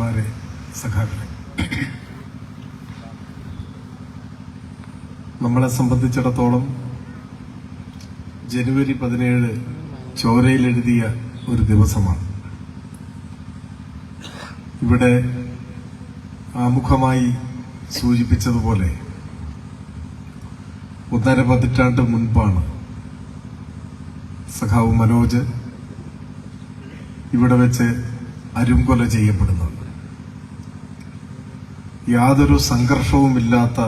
സഹോദരന്മാരെ, സഖാക്കളെ, നമ്മളെ സംബന്ധിച്ചിടത്തോളം ജനുവരി 17 ചോരയിലെഴുതിയ ഒരു ദിവസമാണ്. ഇവിടെ ആമുഖമായി സൂചിപ്പിച്ചതുപോലെ 1.5 പതിറ്റാണ്ട് മുൻപാണ് സഖാവ് മനോജ് ഇവിടെ വെച്ച് അരുംകൊല ചെയ്യപ്പെടുന്നത്. യാതൊരു സംഘർഷവുമില്ലാത്ത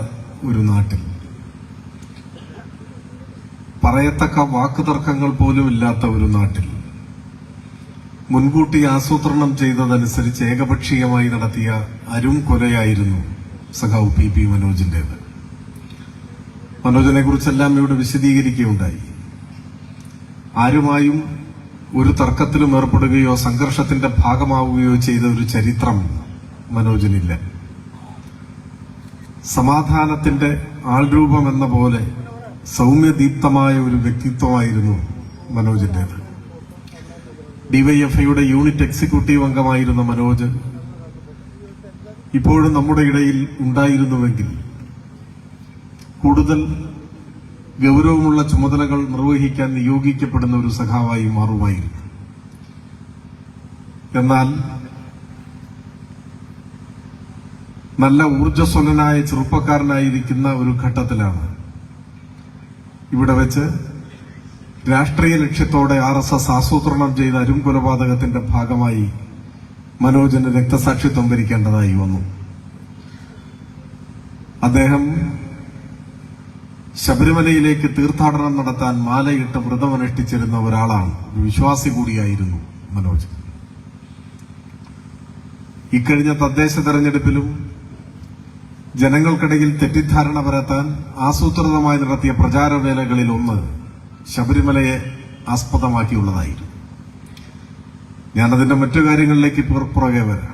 ഒരു നാട്ടിൽ, പറയത്തക്ക വാക്കുതർക്കങ്ങൾ പോലും ഇല്ലാത്ത ഒരു നാട്ടിൽ മുൻകൂട്ടി ആസൂത്രണം ചെയ്തതനുസരിച്ച് ഏകപക്ഷീയമായി നടത്തിയ അരുംകൊലയായിരുന്നു സഖാവ് PP മനോജിന്റേത്. മനോജിനെ കുറിച്ചെല്ലാം ഇവിടെ വിശദീകരിക്കുകയുണ്ടായി. ആരുമായും ഒരു തർക്കത്തിലും ഏർപ്പെടുകയോ സംഘർഷത്തിന്റെ ഭാഗമാവുകയോ ചെയ്ത ഒരു ചരിത്രം മനോജിനില്ല. സമാധാനത്തിന്റെ ആൾരൂപം എന്ന പോലെ സൗമ്യദീപ്തമായ ഒരു വ്യക്തിത്വമായിരുന്നു മനോജിന്റേത്. DYFIയുടെ യൂണിറ്റ് എക്സിക്യൂട്ടീവ് അംഗമായിരുന്ന മനോജ് ഇപ്പോഴും നമ്മുടെ ഇടയിൽ ഉണ്ടായിരുന്നുവെങ്കിൽ കൂടുതൽ ഗൗരവമുള്ള ചുമതലകൾ നിർവഹിക്കാൻ നിയോഗിക്കപ്പെടുന്ന ഒരു സഖാവായി മാറുമായിരുന്നു. എന്നാൽ നല്ല ഊർജ്ജസ്വലനായ ചെറുപ്പക്കാരനായിരിക്കുന്ന ഒരു ഘട്ടത്തിലാണ് ഇവിടെ വെച്ച് രാഷ്ട്രീയ ലക്ഷ്യത്തോടെ RSS ആസൂത്രണം ചെയ്ത അരുംകൊലപാതകത്തിന്റെ ഭാഗമായി മനോജിന് രക്തസാക്ഷിത്വം വരിക്കേണ്ടതായി വന്നു. അദ്ദേഹം ശബരിമലയിലേക്ക് തീർത്ഥാടനം നടത്താൻ മാലയിട്ട് വ്രതമനുഷ്ഠിച്ചിരുന്ന ഒരാളാണ്, ഒരു വിശ്വാസി കൂടിയായിരുന്നു മനോജ്. ഇക്കഴിഞ്ഞ തദ്ദേശ തെരഞ്ഞെടുപ്പിലും ജനങ്ങൾക്കിടയിൽ തെറ്റിദ്ധാരണ പരത്താൻ ആസൂത്രിതമായി നടത്തിയ പ്രചാരവേലകളിൽ ഒന്ന് ശബരിമലയെ ആസ്പദമാക്കിയുള്ളതായിരുന്നു. ഞാനതിന്റെ മറ്റു കാര്യങ്ങളിലേക്ക് പുറകെ വരാം.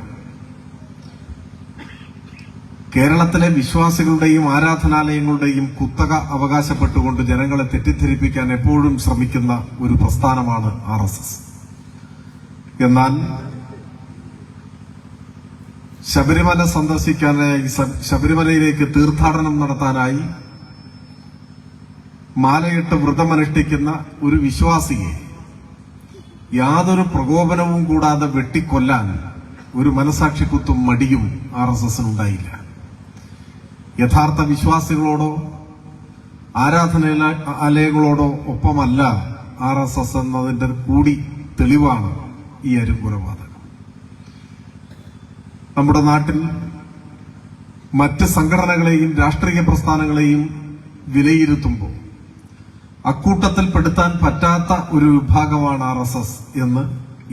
കേരളത്തിലെ വിശ്വാസികളുടെയും ആരാധനാലയങ്ങളുടെയും കുത്തക അവകാശപ്പെട്ടുകൊണ്ട് ജനങ്ങളെ തെറ്റിദ്ധരിപ്പിക്കാൻ എപ്പോഴും ശ്രമിക്കുന്ന ഒരു പ്രസ്ഥാനമാണ് RSS. എന്നാൽ ശബരിമല സന്ദർശിക്കാനായി, ശബരിമലയിലേക്ക് തീർത്ഥാടനം നടത്താനായി മാലയിട്ട് വ്രതമനുഷ്ഠിക്കുന്ന ഒരു വിശ്വാസിയെ യാതൊരു പ്രകോപനവും കൂടാതെ വെട്ടിക്കൊല്ലാൻ ഒരു മനസാക്ഷിക്കുത്തും മടിയും RSSനുണ്ടായില്ല. യഥാർത്ഥ വിശ്വാസികളോടോ ആരാധനാലയങ്ങളോടോ ഒപ്പമല്ല RSS എന്നതിന്റെ കൂടി തെളിവാണ് ഈ അരുംകൊലപാതകം. നമ്മുടെ നാട്ടിൽ മറ്റ് സംഘടനകളെയും രാഷ്ട്രീയ പ്രസ്ഥാനങ്ങളെയും വിലയിരുത്തുമ്പോൾ അക്കൂട്ടത്തിൽപ്പെടുത്താൻ പറ്റാത്ത ഒരു വിഭാഗമാണ് RSS എന്ന്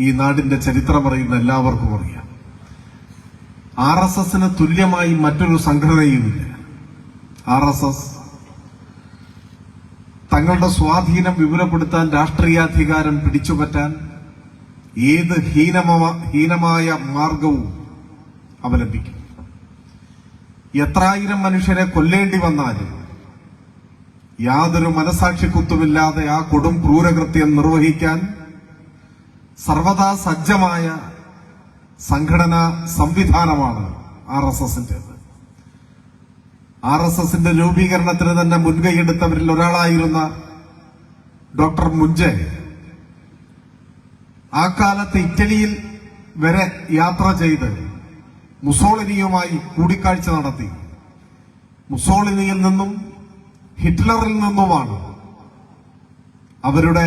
ഈ നാടിന്റെ ചരിത്രം അറിയുന്ന എല്ലാവർക്കും അറിയാം. RSSന് തുല്യമായി മറ്റൊരു സംഘടനയുമില്ല. RSS തങ്ങളുടെ സ്വാധീനം വിപുലപ്പെടുത്താൻ, രാഷ്ട്രീയാധികാരം പിടിച്ചുപറ്റാൻ ഏത് ഹീനമായ മാർഗവും അവലംബിക്കും. എത്രായിരം മനുഷ്യരെ കൊല്ലേണ്ടി വന്നാലും യാതൊരു മനസാക്ഷിക്കുത്തുമില്ലാതെ ആ കൊടും ക്രൂരകൃത്യം നിർവഹിക്കാൻ സർവദാ സജ്ജമായ സംഘടനാ സംവിധാനമാണ് RSSന്റേത്. RSSന്റെ രൂപീകരണത്തിന് തന്നെ മുൻകൈയെടുത്തവരിൽ ഒരാളായിരുന്ന ഡോക്ടർ മുഞ്ചെ ആ കാലത്ത് ഇറ്റലിയിൽ വരെ യാത്ര ചെയ്ത് മുസോളിനിയുമായി കൂടിക്കാഴ്ച നടത്തി. മുസോളിനിയിൽ നിന്നും ഹിറ്റ്ലറിൽ നിന്നുമാണ് അവരുടെ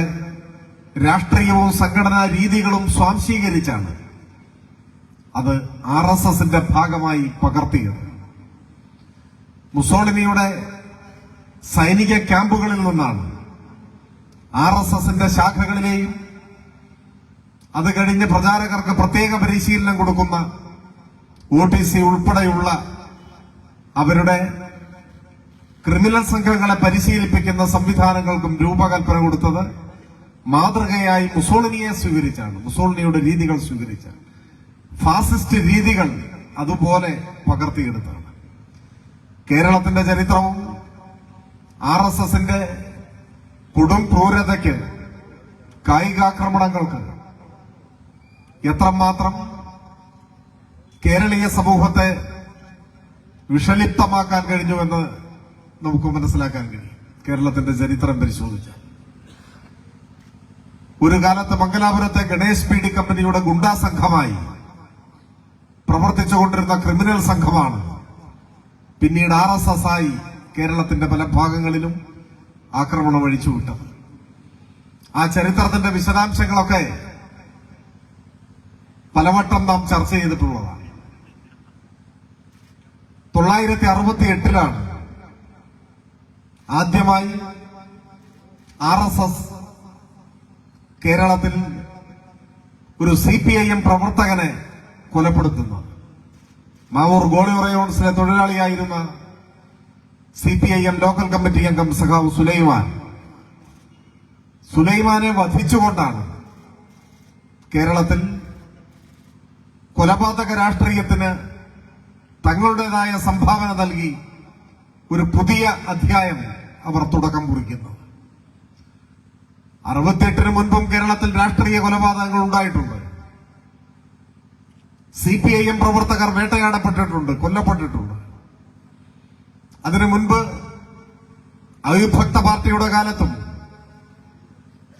രാഷ്ട്രീയവും സംഘടനാ രീതികളും സ്വാംശീകരിച്ചാണ് അത് RSSന്റെ ഭാഗമായി പകർത്തിയത്. മുസോളിനിയുടെ സൈനിക ക്യാമ്പുകളിൽ നിന്നാണ് RSSന്റെ ശാഖകളിലെയും അത് കഴിഞ്ഞ് പ്രചാരകർക്ക് പ്രത്യേക പരിശീലനം കൊടുക്കുന്ന OTC ഉൾപ്പെടെയുള്ള അവരുടെ ക്രിമിനൽ സംഘങ്ങളെ പരിശീലിപ്പിക്കുന്ന സംവിധാനങ്ങൾക്കും രൂപകൽപ്പന കൊടുത്തത് മാതൃകയായി മുസോളിനിയെ സ്വീകരിച്ചാണ്, മുസോളിനിയുടെ രീതികൾ സ്വീകരിച്ചാണ്. ഫാസിസ്റ്റ് രീതികൾ അതുപോലെ പകർത്തിയെടുത്താണ്. കേരളത്തിന്റെ ചരിത്രവും RSSന്റെ കൊടും ക്രൂരതയ്ക്ക്, കായികാക്രമണങ്ങൾക്ക് എത്രമാത്രം കേരളീയ സമൂഹത്തെ വിഷലിപ്തമാക്കാൻ കഴിഞ്ഞുവെന്ന് നമുക്ക് മനസ്സിലാക്കാൻ കഴിയും. കേരളത്തിന്റെ ചരിത്രം പരിശോധിച്ചാൽ ഒരു കാലത്ത് മംഗലാപുരത്തെ ഗണേഷ് പീഡി കമ്പനിയുടെ ഗുണ്ടാ സംഘമായി പ്രവർത്തിച്ചുകൊണ്ടിരുന്ന ക്രിമിനൽ സംഘമാണ് പിന്നീട് RSS ആയി കേരളത്തിന്റെ പല ഭാഗങ്ങളിലും ആക്രമണം അഴിച്ചുവിട്ടത്. ആ ചരിത്രത്തിന്റെ വിശദാംശങ്ങളൊക്കെ പലവട്ടം നാം ചർച്ച ചെയ്തിട്ടുള്ളതാണ്. 1968 ആദ്യമായി RSS കേരളത്തിൽ ഒരു CPIM പ്രവർത്തകനെ കൊലപ്പെടുത്തുന്നത്. മാവൂർ ഗോളിയോർ റയോൺസിലെ തൊഴിലാളിയായിരുന്ന CPIM ലോക്കൽ കമ്മിറ്റി അംഗം സഖാവ് സുലൈമാനെ വധിച്ചുകൊണ്ടാണ് കേരളത്തിൽ കൊലപാതക രാഷ്ട്രീയത്തിന് തങ്ങളുടേതായ സംഭാവന നൽകി ഒരു പുതിയ അധ്യായം അവർ തുടക്കം കുറിക്കുന്നു. 68 മുൻപും കേരളത്തിൽ രാഷ്ട്രീയ കൊലപാതകങ്ങൾ ഉണ്ടായിട്ടുണ്ട്. CPIM പ്രവർത്തകർ വേട്ടയാടപ്പെട്ടിട്ടുണ്ട്, കൊല്ലപ്പെട്ടിട്ടുണ്ട്. അതിനു മുൻപ് അവിഭക്ത പാർട്ടിയുടെ കാലത്തും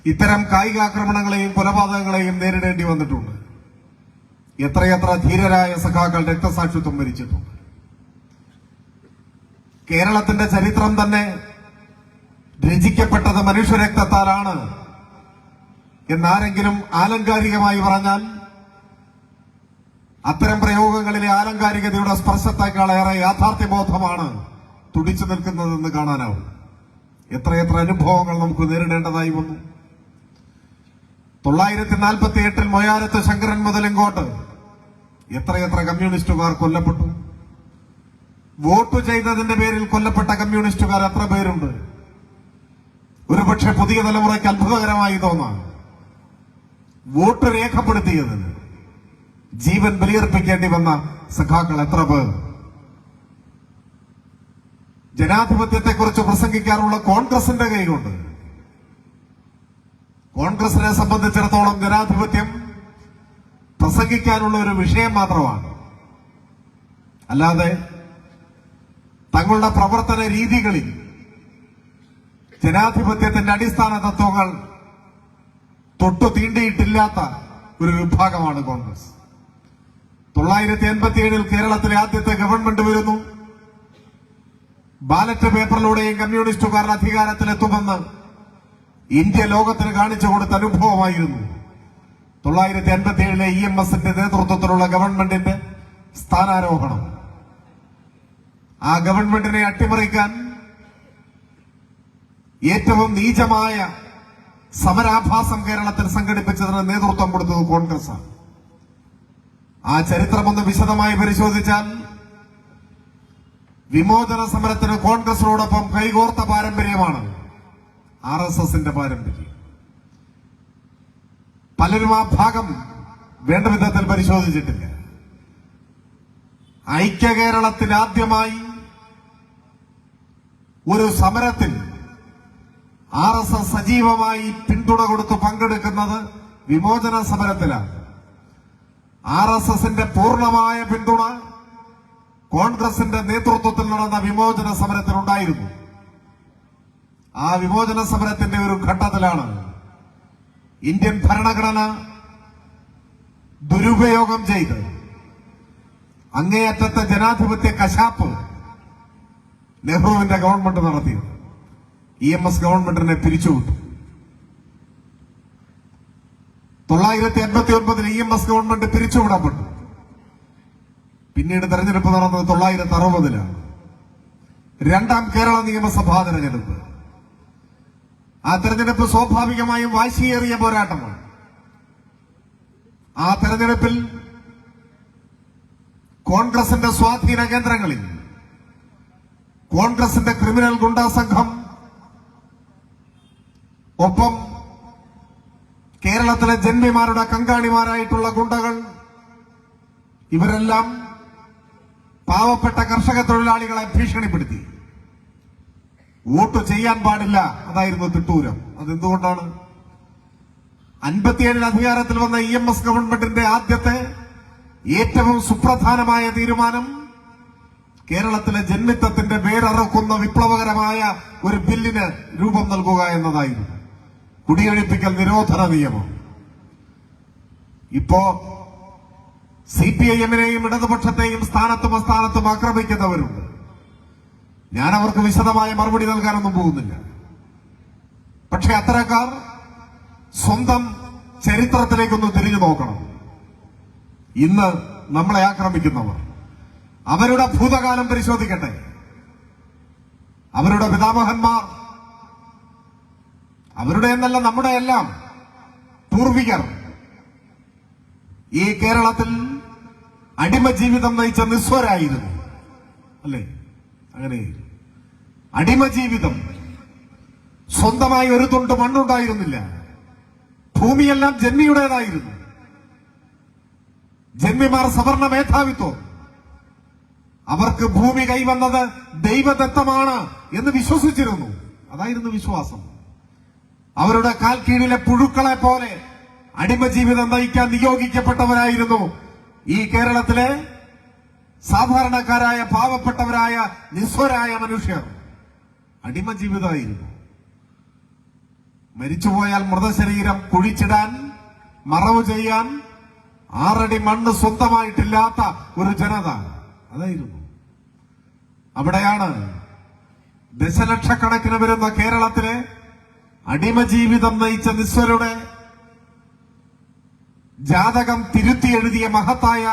ഇത്തരം കായികാക്രമണങ്ങളെയും കൊലപാതകങ്ങളെയും നേരിടേണ്ടി വന്നിട്ടുണ്ട്. എത്രയെത്ര ധീരരായ സഖാക്കൾ രക്തസാക്ഷിത്വം വരിച്ചിട്ടുണ്ട്. കേരളത്തിന്റെ ചരിത്രം തന്നെ രചിക്കപ്പെട്ടത് മനുഷ്യരക്തത്താലാണ് എന്നാരെങ്കിലും ആലങ്കാരികമായി പറഞ്ഞാൽ അത്തരം പ്രയോഗങ്ങളിലെ ആലങ്കാരികതയുടെ സ്പർശത്തേക്കാളേറെ യാഥാർത്ഥ്യബോധമാണ് തുടിച്ചു നിൽക്കുന്നതെന്ന് കാണാനാവും. എത്രയെത്ര അനുഭവങ്ങൾ നമുക്ക് നേരിടേണ്ടതായി വന്നു. 1948 മൊയാരത്ത് ശങ്കരൻ മുതൽ ഇങ്ങോട്ട് എത്രയെത്ര കമ്മ്യൂണിസ്റ്റുകാർ കൊല്ലപ്പെട്ടു. വോട്ട് ചെയ്തതിന്റെ പേരിൽ കൊല്ലപ്പെട്ട കമ്മ്യൂണിസ്റ്റുകാർ എത്ര പേരുണ്ട്? ഒരുപക്ഷെ പുതിയ തലമുറയ്ക്ക് അത്ഭുതകരമായി തോന്നാം. വോട്ട് രേഖപ്പെടുത്തിയതിന് ജീവൻ ബലിയർപ്പിക്കേണ്ടി വന്ന സഖാക്കൾ എത്ര പേർ? ജനാധിപത്യത്തെക്കുറിച്ച് പ്രസംഗിക്കാറുള്ള കോൺഗ്രസിന്റെ കൈകൊണ്ട് കോൺഗ്രസിനെ സംബന്ധിച്ചിടത്തോളം ജനാധിപത്യം പ്രസംഗിക്കാനുള്ള ഒരു വിഷയം മാത്രമാണ്. അല്ലാതെ തങ്ങളുടെ പ്രവർത്തന രീതികളിൽ ജനാധിപത്യത്തിന്റെ അടിസ്ഥാന തത്വങ്ങൾ തൊട്ടു തീണ്ടിയിട്ടില്ലാത്ത ഒരു വിഭാഗമാണ് കോൺഗ്രസ്. 1987 കേരളത്തിലെ ആദ്യത്തെ ഗവൺമെന്റ് വരുന്നു. ബാലറ്റ് പേപ്പറിലൂടെയും കമ്മ്യൂണിസ്റ്റുകാർ അധികാരത്തിലെത്തുമെന്ന് ഇന്ത്യ ലോകത്തിന് കാണിച്ചു കൊടുത്ത അനുഭവമായിരുന്നു 1987 EMSന്റെ നേതൃത്വത്തിലുള്ള ഗവൺമെന്റിന്റെ സ്ഥാനാരോഹണം. ആ ഗവൺമെന്റിനെ അട്ടിമറിക്കാൻ ഏറ്റവും നീചമായ സമരാഭാസം കേരളത്തിൽ സംഘടിപ്പിച്ചതിന് നേതൃത്വം കൊടുത്തത് കോൺഗ്രസാണ്. ആ ചരിത്രമൊന്ന് വിശദമായി പരിശോധിച്ചാൽ വിമോചന സമരത്തിന് കോൺഗ്രസിനോടൊപ്പം കൈകോർത്ത പാരമ്പര്യമാണ് RSSന്റെ പാരമ്പര്യം. പലരും ആ ഭാഗം വേണ്ട വിധത്തിൽ പരിശോധിച്ചിട്ടില്ല. ഐക്യ കേരളത്തിൽ ആദ്യമായി ഒരു സമരത്തിൽ RSS സജീവമായി പിന്തുണ കൊടുത്ത് പങ്കെടുക്കുന്നത് വിമോചന സമരത്തിലാണ്. RSSന്റെ പൂർണ്ണമായ പിന്തുണ കോൺഗ്രസിന്റെ നേതൃത്വത്തിൽ നടന്ന വിമോചന സമരത്തിനുണ്ടായിരുന്നു. ആ വിമോചന സമരത്തിന്റെ ഒരു ഘട്ടത്തിലാണ് ഇന്ത്യൻ ഭരണഘടന ദുരുപയോഗം ചെയ്ത് അങ്ങേയറ്റത്തെ ജനാധിപത്യ കശാപ്പ് നെഹ്റുവിന്റെ ഗവൺമെന്റ് നടത്തിയത്. EMS ഗവൺമെന്റിനെ പിരിച്ചുവിട്ടു. 1989 EMS ഗവൺമെന്റ് പിരിച്ചുവിടപ്പെട്ടു. പിന്നീട് തെരഞ്ഞെടുപ്പ് നടന്നത് 1960 രണ്ടാം കേരള നിയമസഭാ തെരഞ്ഞെടുപ്പ്. ആ തെരഞ്ഞെടുപ്പ് സ്വാഭാവികമായും വാശിയേറിയ പോരാട്ടമാണ്. ആ തെരഞ്ഞെടുപ്പിൽ കോൺഗ്രസിന്റെ സ്വാധീന കേന്ദ്രങ്ങളിൽ കോൺഗ്രസിന്റെ ക്രിമിനൽ ഗുണ്ടാ സംഘം, ഒപ്പം കേരളത്തിലെ ജന്മിമാരുടെ കങ്കാണിമാരായിട്ടുള്ള ഗുണ്ടകൾ, ഇവരെല്ലാം പാവപ്പെട്ട കർഷക തൊഴിലാളികളെ ഭീഷണിപ്പെടുത്തി. വോട്ട് ചെയ്യാൻ പാടില്ല, അതായിരുന്നു തിട്ടൂരം. അതെന്തുകൊണ്ടാണ്? 57 അധികാരത്തിൽ വന്ന EMS ഗവൺമെന്റിന്റെ ആദ്യത്തെ ഏറ്റവും സുപ്രധാനമായ തീരുമാനം കേരളത്തിലെ ജന്മിത്വത്തിന്റെ വേരറുക്കുന്ന വിപ്ലവകരമായ ഒരു ബില്ലിന് രൂപം നൽകുക എന്നതായിരുന്നു. കുടിയൊഴിപ്പിക്കൽ നിരോധന നിയമം. ഇപ്പോ CPIM-നെയും ഇടതുപക്ഷത്തെയും സ്ഥാനത്തും അസ്ഥാനത്തും ആക്രമിക്കുന്നവരുണ്ട്. ഞാൻ അവർക്ക് വിശദമായ മറുപടി നൽകാനൊന്നും പോകുന്നില്ല. പക്ഷെ അത്തരക്കാർ സ്വന്തം ചരിത്രത്തിലേക്കൊന്ന് തിരിഞ്ഞു നോക്കണം. ഇന്ന് നമ്മളെ ആക്രമിക്കുന്നവർ അവരുടെ ഭൂതകാലം പരിശോധിക്കട്ടെ. അവരുടെ പിതാമഹന്മാർ, അവരുടെ എന്നല്ല നമ്മുടെ എല്ലാം പൂർവികർ ഈ കേരളത്തിൽ അടിമ ജീവിതം നയിച്ച നിസ്വരായിരുന്നു. അല്ലേ? അങ്ങനെ അടിമ ജീവിതം. സ്വന്തമായി ഒരു തുണ്ട് മണ്ണുണ്ടായിരുന്നില്ല. ഭൂമിയെല്ലാം ജന്മിയുടേതായിരുന്നു. ജന്മിമാർ സവർണ മേധാവിത്വം. അവർക്ക് ഭൂമി കൈവന്നത് ദൈവദത്തമാണ് എന്ന് വിശ്വസിച്ചിരുന്നു. അതായിരുന്നു വിശ്വാസം. അവരുടെ കാൽ കീഴിലെ പുഴുക്കളെ പോലെ അടിമ ജീവിതം നയിക്കാൻ നിയോഗിക്കപ്പെട്ടവരായിരുന്നു ഈ കേരളത്തിലെ സാധാരണക്കാരായ പാവപ്പെട്ടവരായ നിസ്വരായ മനുഷ്യർ. അടിമ ജീവിതമായിരുന്നു. മരിച്ചുപോയാൽ മൃതശരീരം കുഴിച്ചിടാൻ, മറവ് ചെയ്യാൻ 6 അടി മണ്ണ് സ്വന്തമായിട്ടില്ലാത്ത ഒരു ജനത. അതായിരുന്നു. അവിടെയാണ് ദശലക്ഷക്കണക്കിന് വരുന്ന കേരളത്തിലെ അടിമ ജീവിതം നയിച്ച നിസ്വരുടെ ജാതകം തിരുത്തി എഴുതിയ മഹത്തായ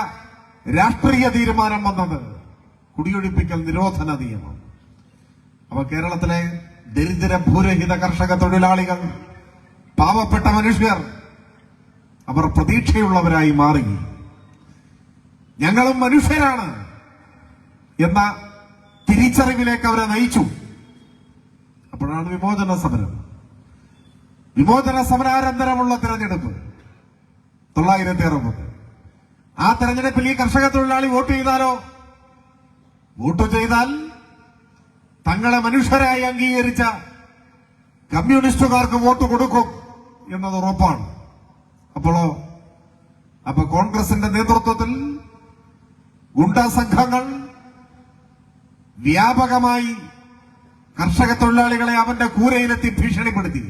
രാഷ്ട്രീയ തീരുമാനം വന്നത്. കുടിയൊഴിപ്പിക്കൽ നിരോധന നിയമം. അപ്പൊ കേരളത്തിലെ ദരിദ്ര ഭൂരഹിത കർഷക തൊഴിലാളികൾ, പാവപ്പെട്ട മനുഷ്യർ, അവർ പ്രതീക്ഷയുള്ളവരായി മാറി. ഞങ്ങളും മനുഷ്യരാണ് എന്ന തിരിച്ചറിവിലേക്ക് അവരെ നയിച്ചു. അപ്പോഴാണ് വിമോചന സമരം. വിമോചന സമരാനന്തരമുള്ള തെരഞ്ഞെടുപ്പ് 1960. ആ തെരഞ്ഞെടുപ്പിൽ ഈ കർഷക തൊഴിലാളി വോട്ട് ചെയ്താലോ? വോട്ട് ചെയ്താൽ തങ്ങളെ മനുഷ്യരായി അംഗീകരിച്ച കമ്മ്യൂണിസ്റ്റുകാർക്ക് വോട്ട് കൊടുക്കും എന്നത് ഉറപ്പാണ്. അപ്പൊ കോൺഗ്രസിന്റെ നേതൃത്വത്തിൽ ഗുണ്ടാ സംഘങ്ങൾ വ്യാപകമായി കർഷക തൊഴിലാളികളെ അവന്റെ കൂരയിലെത്തി ഭീഷണിപ്പെടുത്തി.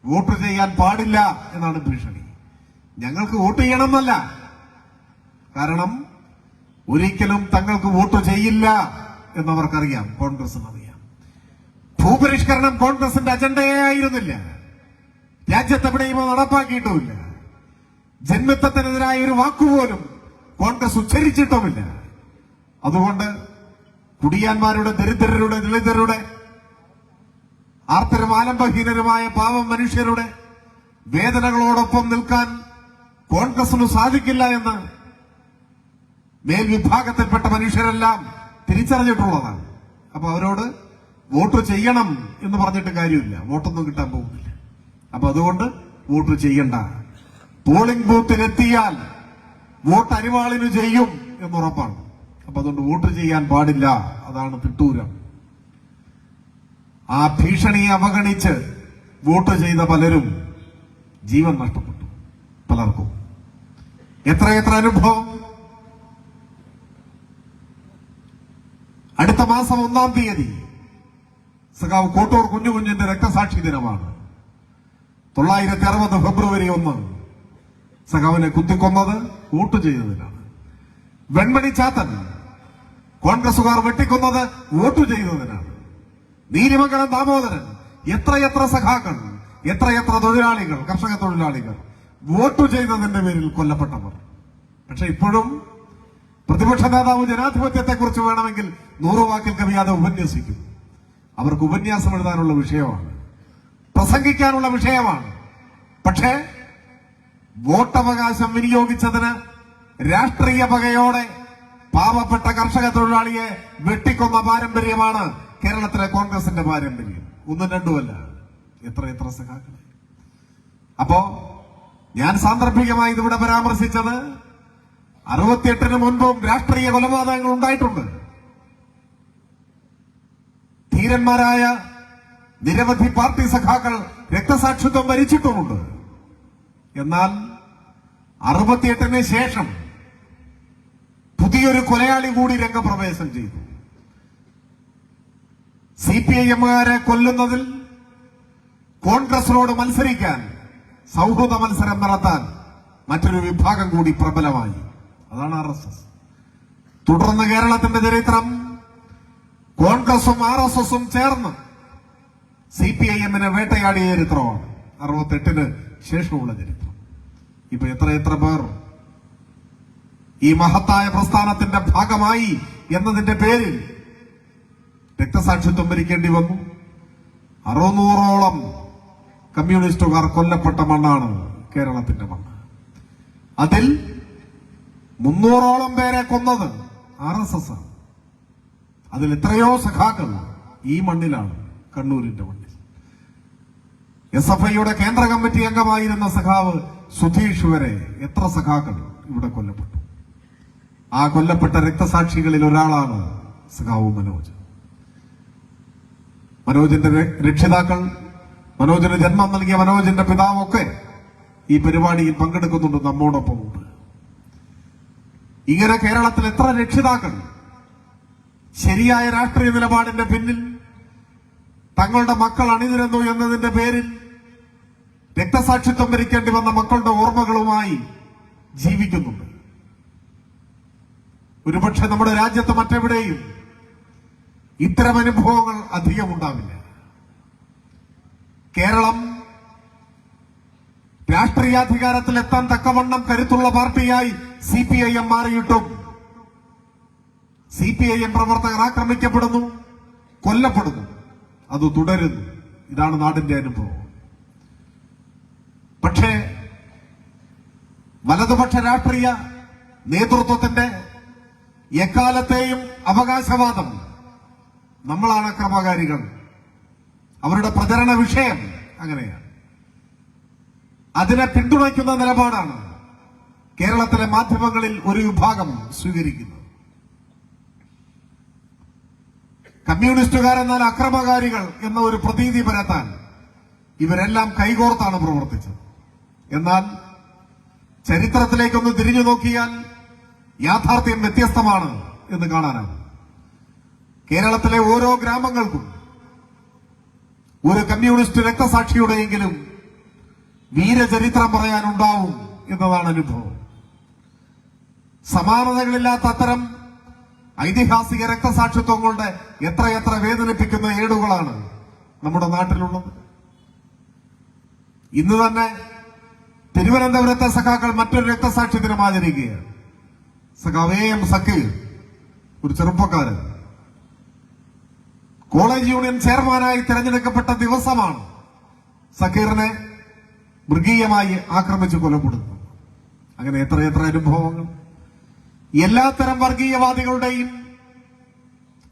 വോട്ട് ചെയ്യാൻ പാടില്ല എന്നാണ് ഭീഷണി. ഞങ്ങൾക്ക് വോട്ട് ചെയ്യണമെന്നല്ല, കാരണം ഒരിക്കലും തങ്ങൾക്ക് വോട്ട് ചെയ്യില്ല എന്നവർക്കറിയാം, കോൺഗ്രസിന് അറിയാം. ഭൂപരിഷ്കരണം കോൺഗ്രസിന്റെ അജണ്ടയേ ആയിരുന്നില്ല. രാജ്യത്തെവിടെയും നടപ്പാക്കിയിട്ടുമില്ല. ജന്മിത്വത്തിനെതിരായ ഒരു വാക്കുപോലും കോൺഗ്രസ് ഉച്ചരിച്ചിട്ടുമില്ല. അതുകൊണ്ട് കുടിയാന്മാരുടെ, ദരിദ്രരുടെ, ദളിതരുടെ, ആർത്തരും ആലംബഹീനരുമായ പാവം മനുഷ്യരുടെ വേദനകളോടൊപ്പം നിൽക്കാൻ കോൺഗ്രസിന് സാധിക്കില്ല എന്ന് മേൽവിഭാഗത്തിൽപ്പെട്ട മനുഷ്യരെല്ലാം തിരിച്ചറിഞ്ഞിട്ടുള്ളതാണ്. അപ്പൊ അവരോട് വോട്ട് ചെയ്യണം എന്ന് പറഞ്ഞിട്ട് കാര്യമില്ല. വോട്ടൊന്നും കിട്ടാൻ പോകുന്നില്ല. അപ്പൊ അതുകൊണ്ട് വോട്ട് ചെയ്യണ്ട. പോളിംഗ് ബൂത്തിലെത്തിയാൽ വോട്ട് അരിവാളിന് ചെയ്യും എന്നുറപ്പാണ്. അപ്പൊ അതുകൊണ്ട് വോട്ട് ചെയ്യാൻ പാടില്ല. അതാണ് തിട്ടൂരം. ആ ഭീഷണിയെ അവഗണിച്ച് വോട്ട് ചെയ്ത പലരും ജീവൻ നഷ്ടപ്പെട്ടു. പലർക്കും എത്രയെത്ര അനുഭവം. അടുത്ത മാസം 1-ാം തീയതി സഖാവ് കോട്ടൂർ കുഞ്ഞുകുഞ്ഞിന്റെ രക്തസാക്ഷി ദിനമാണ്. 1960 ഫെബ്രുവരി 1 സഖാവിനെ കുത്തിക്കൊന്നത് വോട്ട് ചെയ്തതിനാണ്. വെൺമണി ചാത്തൻ കോൺഗ്രസുകാർ വെട്ടിക്കൊന്നത് വോട്ട് ചെയ്തതിനാണ്. നീലിമംഗലം ദാമോദരൻ, എത്രയെത്ര സഖാക്കൾ, എത്രയെത്ര തൊഴിലാളികൾ, കർഷക തൊഴിലാളികൾ വോട്ട് ചെയ്തതിന്റെ പേരിൽ കൊല്ലപ്പെട്ടവർ. പക്ഷെ ഇപ്പോഴും പ്രതിപക്ഷ നേതാവ് ജനാധിപത്യത്തെക്കുറിച്ച് വേണമെങ്കിൽ 100 വാക്കിൽ കവിയാതെ ഉപന്യസിക്കും. അവർക്ക് ഉപന്യാസം എഴുതാനുള്ള വിഷയമാണ്, പ്രസംഗിക്കാനുള്ള വിഷയമാണ്. പക്ഷേ വോട്ടവകാശം വിനിയോഗിച്ചതിന് രാഷ്ട്രീയ പകയോടെ പാവപ്പെട്ട കർഷക തൊഴിലാളിയെ വെട്ടിക്കൊന്ന പാരമ്പര്യമാണ് കേരളത്തിലെ കോൺഗ്രസിന്റെ പാരമ്പര്യം. 1-2 എത്ര സഖാക്കളെ. അപ്പോ ഞാൻ സാന്ദർഭികമായി ഇതിവിടെ പരാമർശിച്ചത് 68-ന് മുൻപും രാഷ്ട്രീയ കൊലപാതകങ്ങൾ ഉണ്ടായിട്ടുണ്ട്. ധീരന്മാരായ നിരവധി പാർട്ടി സഖാക്കൾ രക്തസാക്ഷിത്വം വരിച്ചിട്ടുമുണ്ട്. എന്നാൽ 68-ന് ശേഷം പുതിയൊരു കൊലയാളി കൂടി രംഗപ്രവേശം ചെയ്തു. CPIM-കാരെ കൊല്ലുന്നതിൽ കോൺഗ്രസിനോട് മത്സരിക്കാൻ, സൗഹൃദ മത്സരം നടത്താൻ മറ്റൊരു വിഭാഗം കൂടി പ്രബലമായി. അതാണ് RSS. തുടർന്ന് കേരളത്തിന്റെ ചരിത്രം കോൺഗ്രസും RSSും ചേർന്ന് CPIM-നെ വേട്ടയാടിയ ചരിത്രമാണ് 68-ന് ശേഷമുള്ള ചരിത്രം. ഇപ്പൊ എത്ര പേർ ഈ മഹത്തായ പ്രസ്ഥാനത്തിന്റെ ഭാഗമായി എന്നതിന്റെ പേരിൽ രക്തസാക്ഷിത്വം വരിക്കേണ്ടി വന്നു. 600ഓളം കമ്മ്യൂണിസ്റ്റുകാർ കൊല്ലപ്പെട്ട മണ്ണാണ് കേരളത്തിന്റെ മണ്ണ്. അതിൽ 300ഓളം പേരെ കൊന്നത് RSS ആണ്. അതിൽ എത്രയോ സഖാക്കൾ ഈ മണ്ണിലാണ്, കണ്ണൂരിന്റെ മണ്ണിൽ. SFIയുടെ കേന്ദ്ര കമ്മിറ്റി അംഗമായിരുന്ന സഖാവ് സുധീഷ് വരെ എത്ര സഖാക്കൾ ഇവിടെ കൊല്ലപ്പെട്ടു. ആ കൊല്ലപ്പെട്ട രക്തസാക്ഷികളിൽ ഒരാളാണ് സഖാവ് മനോജ്. മനോജിന്റെ രക്ഷിതാക്കൾ, മനോജിന് ജന്മം നൽകിയ മനോജിന്റെ പിതാവൊക്കെ ഈ പരിപാടിയിൽ പങ്കെടുക്കുന്നുണ്ട്, നമ്മോടൊപ്പം ഉണ്ട്. ഇങ്ങനെ കേരളത്തിൽ എത്ര രക്ഷിതാക്കൾ ശരിയായ രാഷ്ട്രീയ നിലപാടിന്റെ പിന്നിൽ തങ്ങളുടെ മക്കൾ അണിനിരന്നു എന്നതിന്റെ പേരിൽ രക്തസാക്ഷിത്വം വരിക്കേണ്ടി വന്ന മക്കളുടെ ഓർമ്മകളുമായി ജീവിക്കുന്നുണ്ട്. ഒരുപക്ഷെ നമ്മുടെ രാജ്യത്ത് മറ്റെവിടെയും ഇത്തരം അനുഭവങ്ങൾ അധികമുണ്ടാവില്ല. കേരളം രാഷ്ട്രീയാധികാരത്തിൽ എത്താൻ തക്കവണ്ണം കരുത്തുള്ള പാർട്ടിയായി CPIM മാറിയിട്ടും CPIM പ്രവർത്തകർ ആക്രമിക്കപ്പെടുന്നു, കൊല്ലപ്പെടുന്നു, അത് തുടരുന്നു. ഇതാണ് നാടിന്റെ അനുഭവം. പക്ഷേ വലതുപക്ഷ രാഷ്ട്രീയ നേതൃത്വത്തിന്റെ എക്കാലത്തെയും അവകാശവാദം നമ്മളാണ് അക്രമകാരികൾ, അവരുടെ പ്രചരണ വിഷയം അങ്ങനെയാണ്. അതിനെ പിന്തുണയ്ക്കുന്ന നിലപാടാണ് കേരളത്തിലെ മാധ്യമങ്ങളിൽ ഒരു വിഭാഗം സ്വീകരിക്കുന്നത്. കമ്മ്യൂണിസ്റ്റുകാരെന്നാൽ അക്രമകാരികൾ എന്ന ഒരു പ്രതീതി പരത്താൻ ഇവരെല്ലാം കൈകോർത്താണ് പ്രവർത്തിച്ചത്. എന്നാൽ ചരിത്രത്തിലേക്കൊന്ന് തിരിഞ്ഞു നോക്കിയാൽ യാഥാർത്ഥ്യം വ്യത്യസ്തമാണ് എന്ന് കാണാനാകും. കേരളത്തിലെ ഓരോ ഗ്രാമങ്ങൾക്കും ഒരു കമ്മ്യൂണിസ്റ്റ് രക്തസാക്ഷിയുടെയെങ്കിലും വീരചരിത്രം പറയാനുണ്ടാവും എന്നതാണ് അനുഭവം. സമാനതകളില്ലാത്ത അത്തരം ഐതിഹാസിക രക്തസാക്ഷിത്വങ്ങളുടെ എത്രയെത്ര വേദനിപ്പിക്കുന്ന ഏടുകളാണ് നമ്മുടെ നാട്ടിലുള്ളത്. ഇന്ന് തന്നെ തിരുവനന്തപുരത്തെ സഖാക്കൾ മറ്റൊരു രക്തസാക്ഷി ദിനം ആചരിക്കുകയാണ്. സഖാവ് AM സക്കീർ, ഒരു ചെറുപ്പക്കാരൻ, കോളേജ് യൂണിയൻ ചെയർമാനായി തിരഞ്ഞെടുക്കപ്പെട്ട ദിവസമാണ് സക്കീറിനെ മൃഗീയമായി ആക്രമിച്ച് കൊലപ്പെടുത്തുന്നത്. അങ്ങനെ എത്രയെത്ര അനുഭവങ്ങൾ. എല്ലാത്തരം വർഗീയവാദികളുടെയും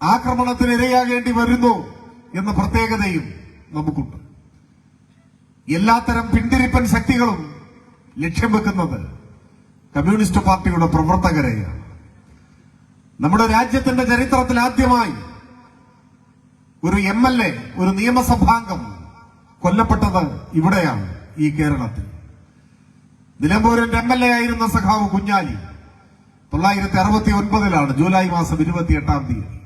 ആക്രമണത്തിന് ഇരയാകേണ്ടി വരുന്നു എന്ന പ്രത്യേകതയും നമുക്കുണ്ട്. എല്ലാത്തരം പിന്തിരിപ്പൻ ശക്തികളും ലക്ഷ്യം വെക്കുന്നത് കമ്മ്യൂണിസ്റ്റ് പാർട്ടിയുടെ പ്രവർത്തകരെയാണ്. നമ്മുടെ രാജ്യത്തിന്റെ ചരിത്രത്തിൽ ആദ്യമായി ഒരു MLA, ഒരു നിയമസഭാംഗം കൊല്ലപ്പെട്ടത് ഇവിടെയാണ്, ഈ കേരളത്തിൽ. നിലമ്പൂരിന്റെ MLA ആയിരുന്ന സഖാവ് കുഞ്ഞാലി 1969 ജൂലൈ മാസം 28-ാം തീയതി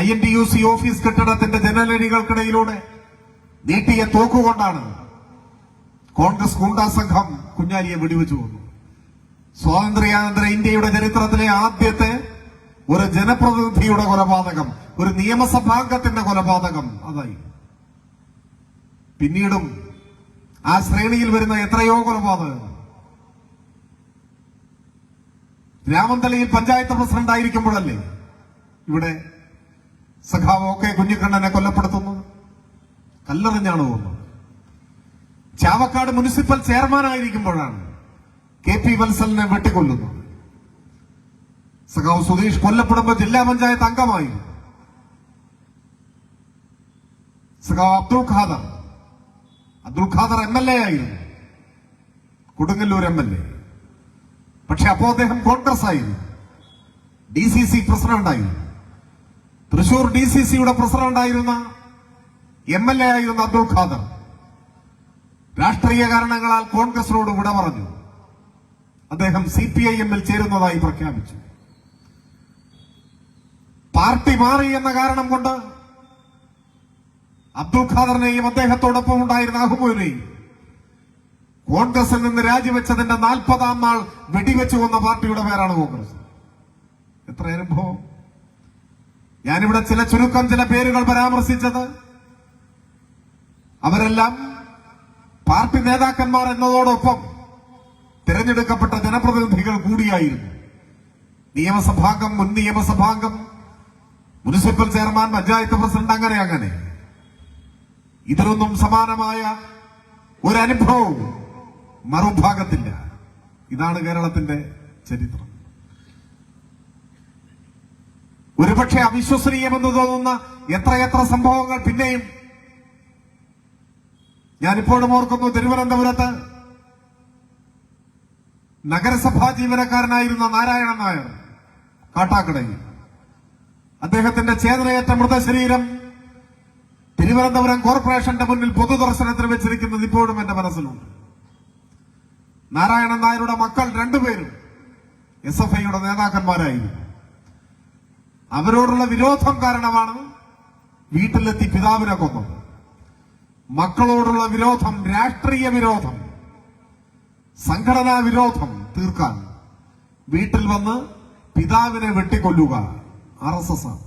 INTUC ഓഫീസ് കെട്ടിടത്തിന്റെ ജനലടികൾക്കിടയിലൂടെ നീട്ടിയ തോക്കുകൊണ്ടാണ് കോൺഗ്രസ് ഗുണ്ടാ സംഘം കുഞ്ഞാലിയെ വെടിവെച്ചു കൊന്നു. സ്വാതന്ത്ര്യാനന്തര ഇന്ത്യയുടെ ചരിത്രത്തിലെ ആദ്യത്തെ ഒരു ജനപ്രതിനിധിയുടെ കൊലപാതകം, ഒരു നിയമസഭാംഗത്തിന്റെ കൊലപാതകം അതായി. പിന്നീടും ആ ശ്രേണിയിൽ വരുന്ന എത്രയോ കൊലപാതകങ്ങൾ. രാമന്തളിയിൽ പഞ്ചായത്ത് പ്രസിഡന്റ് ആയിരിക്കുമ്പോഴല്ലേ ഇവിടെ സഖാവ് OK കുഞ്ഞിക്കണ്ണനെ കൊല്ലപ്പെടുത്തുന്നത്, കല്ലെറിഞ്ഞാണ് പോകുന്നത്. ചാവക്കാട് മുനിസിപ്പൽ ചെയർമാനായിരിക്കുമ്പോഴാണ് KP വത്സലിനെ വെട്ടിക്കൊല്ലുന്നത്. സഖാവ് സുധീഷ് കൊല്ലപ്പെടുമ്പോൾ ജില്ലാ പഞ്ചായത്ത് അംഗമായി. സഖാവ് അബ്ദുൾ ഖാദർ MLA ആയിരുന്നു, കൊടുങ്ങല്ലൂർ MLA. പക്ഷെ അപ്പോ അദ്ദേഹം കോൺഗ്രസ് ആയിരുന്നു, DCC പ്രസിഡന്റായിരുന്നു. തൃശൂർ DCCയുടെ പ്രസിഡന്റായിരുന്ന MLA ആയിരുന്ന അബ്ദുൾ ഖാദർ രാഷ്ട്രീയ കാരണങ്ങളാൽ കോൺഗ്രസിനോട് വിട പറഞ്ഞു. അദ്ദേഹം CPIM-ൽ ചേരുന്നതായി പ്രഖ്യാപിച്ചു. പാർട്ടി മാറി എന്ന കാരണം കൊണ്ട് അബ്ദുൽ ഖാദറിനെയും അദ്ദേഹത്തോടൊപ്പം ഉണ്ടായിരുന്ന അഹ്മദിനെയും കോൺഗ്രസിൽ നിന്ന് രാജിവെച്ചതിന്റെ 40-ാം നാൾ വെടിവെച്ചു കൊന്ന പാർട്ടിയുടെ പേരാണ് കോൺഗ്രസ്. എത്ര അനുഭവം! ഞാനിവിടെ ചില പേരുകൾ പരാമർശിച്ചത് അവരെല്ലാം പാർട്ടി നേതാക്കന്മാർ എന്നതോടൊപ്പം തിരഞ്ഞെടുക്കപ്പെട്ട ജനപ്രതിനിധികൾ കൂടിയായിരുന്നു. നിയമസഭാംഗം, മുൻ നിയമസഭാംഗം, മുനിസിപ്പൽ ചെയർമാൻ, പഞ്ചായത്ത് പ്രസിഡന്റ്, അങ്ങനെ ഇതിനൊന്നും സമാനമായ ഒരനുഭവവും മറുഭാഗത്തില്ല. ഇതാണ് കേരളത്തിന്റെ ചരിത്രം. ഒരുപക്ഷെ അവിശ്വസനീയമെന്ന് തോന്നുന്ന എത്രയെത്ര സംഭവങ്ങൾ പിന്നെയും ഞാനിപ്പോഴും ഓർക്കുന്നു. തിരുവനന്തപുരത്ത് നഗരസഭാ ജീവനക്കാരനായിരുന്ന നാരായണൻ നായർ കാട്ടാക്കടയിൽ, അദ്ദേഹത്തിന്റെ ചേതനയേറ്റ മൃതശരീരം തിരുവനന്തപുരം കോർപ്പറേഷന്റെ മുന്നിൽ പൊതുദർശനത്തിന് വെച്ചിരിക്കുന്നത് ഇപ്പോഴും എന്റെ മനസ്സിലുണ്ട്. നാരായണൻ നായരുടെ മക്കൾ രണ്ടുപേരും SFIയുടെ നേതാക്കന്മാരായിരുന്നു. അവരോടുള്ള വിരോധം കാരണമാണ് വീട്ടിലെത്തി പിതാവിനെ കൊന്നത്. മക്കളോടുള്ള വിരോധം, രാഷ്ട്രീയ വിരോധം, സംഘടനാ വിരോധം തീർക്കാൻ വീട്ടിൽ വന്ന് പിതാവിനെ വെട്ടിക്കൊല്ലുക RSS ആണ്.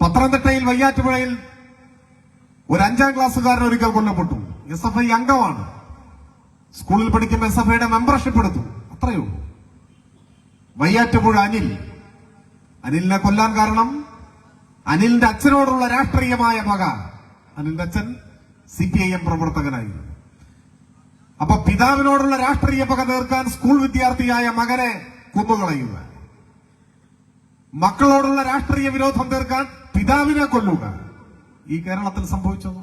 പത്തനംതിട്ടയിൽ വയ്യാറ്റുപുഴയിൽ ഒരു 5-ാം ക്ലാസ്സുകാരൻ ഒരിക്കൽ കൊല്ലപ്പെട്ടു. SFI അംഗമാണ്. സ്കൂളിൽ പഠിക്കുമ്പോൾ SFIയുടെ മെമ്പർഷിപ്പ് എടുത്തു, അത്രയേ ഉള്ളൂ. വയ്യാറ്റുപുഴ അനിലിനെ കൊല്ലാൻ കാരണം അനിലിന്റെ അച്ഛനോടുള്ള രാഷ്ട്രീയമായ പക. അനിലിന്റെ അച്ഛൻ CPIM പ്രവർത്തകനായിരുന്നു. അപ്പൊ പിതാവിനോടുള്ള രാഷ്ട്രീയ പക തീർക്കാൻ സ്കൂൾ വിദ്യാർത്ഥിയായ മകനെ കൊന്നുകളയുക, മക്കളോടുള്ള രാഷ്ട്രീയ വിരോധം തീർക്കാൻ പിതാവിനെ കൊല്ലുക. ഈ കേരളത്തിൽ സംഭവിച്ചത്